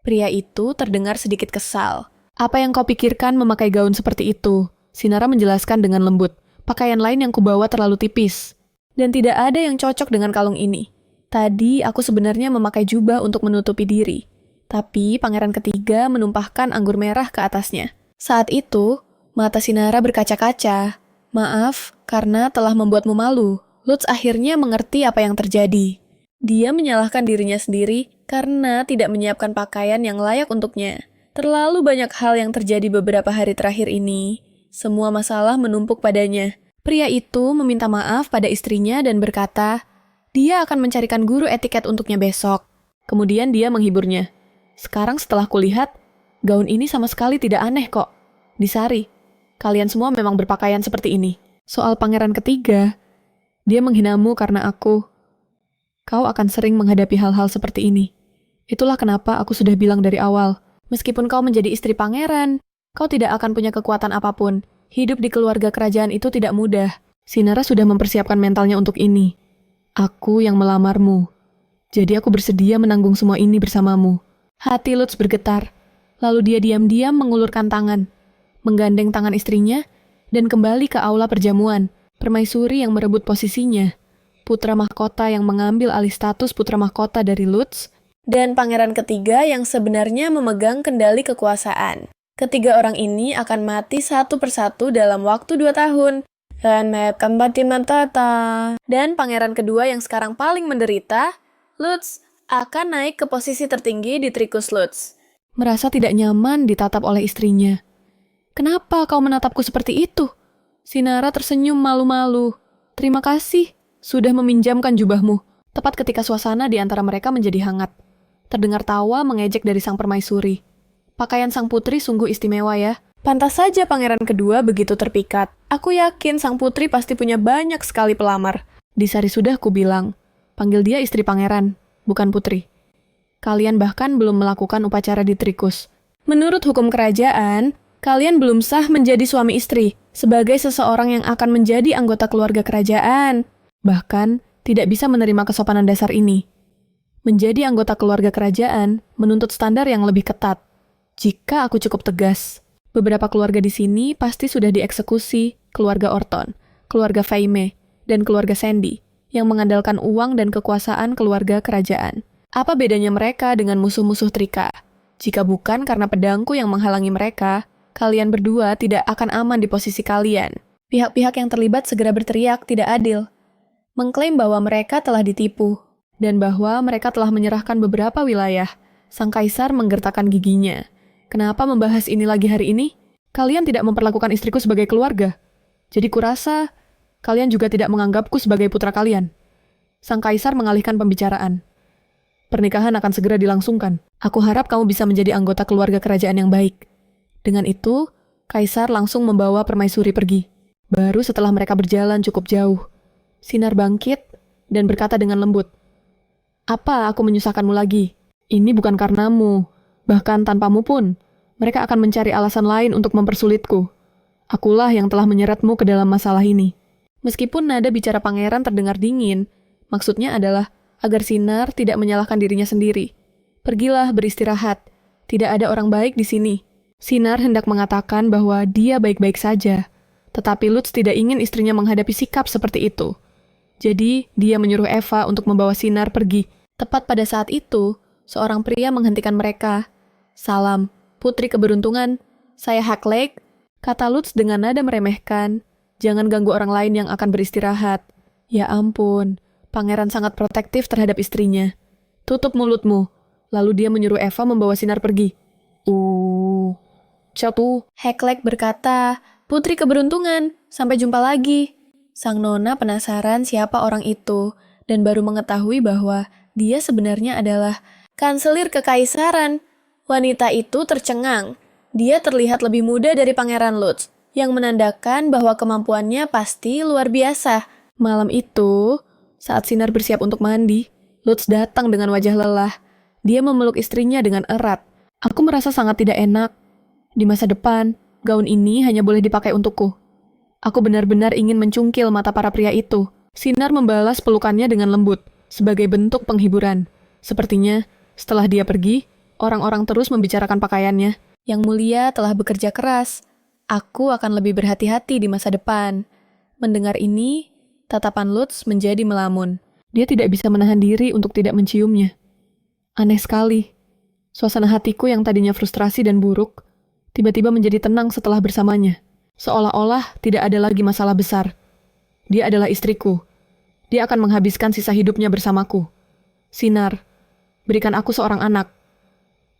Pria itu terdengar sedikit kesal. Apa yang kau pikirkan memakai gaun seperti itu? Sinara menjelaskan dengan lembut. Pakaian lain yang kubawa terlalu tipis. Dan tidak ada yang cocok dengan kalung ini. Tadi aku sebenarnya memakai jubah untuk menutupi diri. Tapi pangeran ketiga menumpahkan anggur merah ke atasnya. Saat itu, mata Sinara berkaca-kaca. Maaf, karena telah membuatmu malu. Lutz akhirnya mengerti apa yang terjadi. Dia menyalahkan dirinya sendiri karena tidak menyiapkan pakaian yang layak untuknya. Terlalu banyak hal yang terjadi beberapa hari terakhir ini. Semua masalah menumpuk padanya. Pria itu meminta maaf pada istrinya dan berkata, dia akan mencarikan guru etiket untuknya besok. Kemudian dia menghiburnya. Sekarang setelah kulihat, gaun ini sama sekali tidak aneh kok. Disari, kalian semua memang berpakaian seperti ini. Soal pangeran ketiga, dia menghinamu karena aku. Kau akan sering menghadapi hal-hal seperti ini. Itulah kenapa aku sudah bilang dari awal. Meskipun kau menjadi istri pangeran, kau tidak akan punya kekuatan apapun. Hidup di keluarga kerajaan itu tidak mudah. Sinara sudah mempersiapkan mentalnya untuk ini. Aku yang melamarmu. Jadi aku bersedia menanggung semua ini bersamamu. Hati Lutz bergetar. Lalu dia diam-diam mengulurkan tangan, menggandeng tangan istrinya, dan kembali ke aula perjamuan. Permaisuri yang merebut posisinya. Putra mahkota yang mengambil alih status putra mahkota dari Lutz, dan pangeran ketiga yang sebenarnya memegang kendali kekuasaan. Ketiga orang ini akan mati satu persatu dalam waktu 2 tahun. Dan pangeran kedua yang sekarang paling menderita, Lutz, akan naik ke posisi tertinggi di Tricus Lutz. Merasa tidak nyaman ditatap oleh istrinya. Kenapa kau menatapku seperti itu? Sinara tersenyum malu-malu. Terima kasih, sudah meminjamkan jubahmu. Tepat ketika suasana di antara mereka menjadi hangat. Terdengar tawa mengejek dari sang permaisuri. Pakaian sang putri sungguh istimewa ya. Pantas saja pangeran kedua begitu terpikat. Aku yakin sang putri pasti punya banyak sekali pelamar. Disari sudah kubilang. Panggil dia istri pangeran, bukan putri. Kalian bahkan belum melakukan upacara di Tricus. Menurut hukum kerajaan, kalian belum sah menjadi suami istri sebagai seseorang yang akan menjadi anggota keluarga kerajaan. Bahkan tidak bisa menerima kesopanan dasar ini. Menjadi anggota keluarga kerajaan menuntut standar yang lebih ketat. Jika aku cukup tegas, beberapa keluarga di sini pasti sudah dieksekusi, keluarga Orton, keluarga Faime, dan keluarga Sandy, yang mengandalkan uang dan kekuasaan keluarga kerajaan. Apa bedanya mereka dengan musuh-musuh Trika? Jika bukan karena pedangku yang menghalangi mereka, kalian berdua tidak akan aman di posisi kalian. Pihak-pihak yang terlibat segera berteriak tidak adil, mengklaim bahwa mereka telah ditipu, dan bahwa mereka telah menyerahkan beberapa wilayah. Sang kaisar menggertakkan giginya. Kenapa membahas ini lagi hari ini? Kalian tidak memperlakukan istriku sebagai keluarga. Jadi kurasa, kalian juga tidak menganggapku sebagai putra kalian. Sang kaisar mengalihkan pembicaraan. Pernikahan akan segera dilangsungkan. Aku harap kamu bisa menjadi anggota keluarga kerajaan yang baik. Dengan itu, kaisar langsung membawa permaisuri pergi. Baru setelah mereka berjalan cukup jauh, Sinar bangkit dan berkata dengan lembut, apa aku menyusahkanmu lagi? Ini bukan karenamu. Bahkan tanpamu pun, mereka akan mencari alasan lain untuk mempersulitku. Akulah yang telah menyeretmu ke dalam masalah ini. Meskipun nada bicara pangeran terdengar dingin, maksudnya adalah agar Sinar tidak menyalahkan dirinya sendiri. Pergilah beristirahat. Tidak ada orang baik di sini. Sinar hendak mengatakan bahwa dia baik-baik saja. Tetapi Lutz tidak ingin istrinya menghadapi sikap seperti itu. Jadi, dia menyuruh Eva untuk membawa Sinar pergi. Tepat pada saat itu, seorang pria menghentikan mereka. Salam, putri keberuntungan. Saya Haklek, kata Lutz dengan nada meremehkan. Jangan ganggu orang lain yang akan beristirahat. Ya ampun, pangeran sangat protektif terhadap istrinya. Tutup mulutmu. Lalu dia menyuruh Eva membawa Sinar pergi. Catu. Haklek berkata, putri keberuntungan, sampai jumpa lagi. Sang nona penasaran siapa orang itu, dan baru mengetahui bahwa dia sebenarnya adalah kanselir kekaisaran. Wanita itu tercengang. Dia terlihat lebih muda dari Pangeran Lutz, yang menandakan bahwa kemampuannya pasti luar biasa. Malam itu, saat Sinar bersiap untuk mandi, Lutz datang dengan wajah lelah. Dia memeluk istrinya dengan erat. Aku merasa sangat tidak enak. Di masa depan, gaun ini hanya boleh dipakai untukku. Aku benar-benar ingin mencungkil mata para pria itu. Sinar membalas pelukannya dengan lembut, sebagai bentuk penghiburan. Sepertinya, setelah dia pergi, orang-orang terus membicarakan pakaiannya. Yang mulia telah bekerja keras. Aku akan lebih berhati-hati di masa depan. Mendengar ini, tatapan Lutz menjadi melamun. Dia tidak bisa menahan diri untuk tidak menciumnya. Aneh sekali. Suasana hatiku yang tadinya frustrasi dan buruk, tiba-tiba menjadi tenang setelah bersamanya. Seolah-olah tidak ada lagi masalah besar. Dia adalah istriku. Dia akan menghabiskan sisa hidupnya bersamaku. Sinar, berikan aku seorang anak.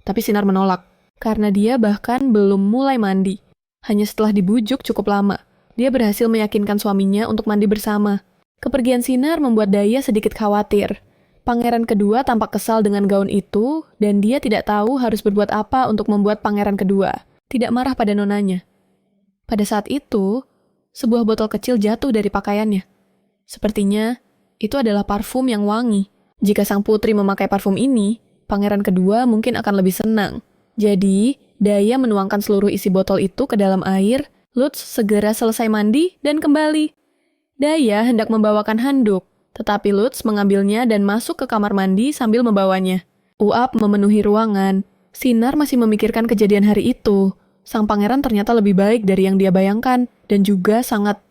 Tapi Sinar menolak, karena dia bahkan belum mulai mandi. Hanya setelah dibujuk cukup lama, dia berhasil meyakinkan suaminya untuk mandi bersama. Kepergian Sinar membuat Daya sedikit khawatir. Pangeran kedua tampak kesal dengan gaun itu, dan dia tidak tahu harus berbuat apa untuk membuat pangeran kedua tidak marah pada nonanya. Pada saat itu, sebuah botol kecil jatuh dari pakaiannya. Sepertinya, itu adalah parfum yang wangi. Jika sang putri memakai parfum ini, pangeran kedua mungkin akan lebih senang. Jadi, Daya menuangkan seluruh isi botol itu ke dalam air. Lutz segera selesai mandi dan kembali. Daya hendak membawakan handuk, tetapi Lutz mengambilnya dan masuk ke kamar mandi sambil membawanya. Uap memenuhi ruangan. Sinar masih memikirkan kejadian hari itu. Sang pangeran ternyata lebih baik dari yang dia bayangkan, dan juga sangat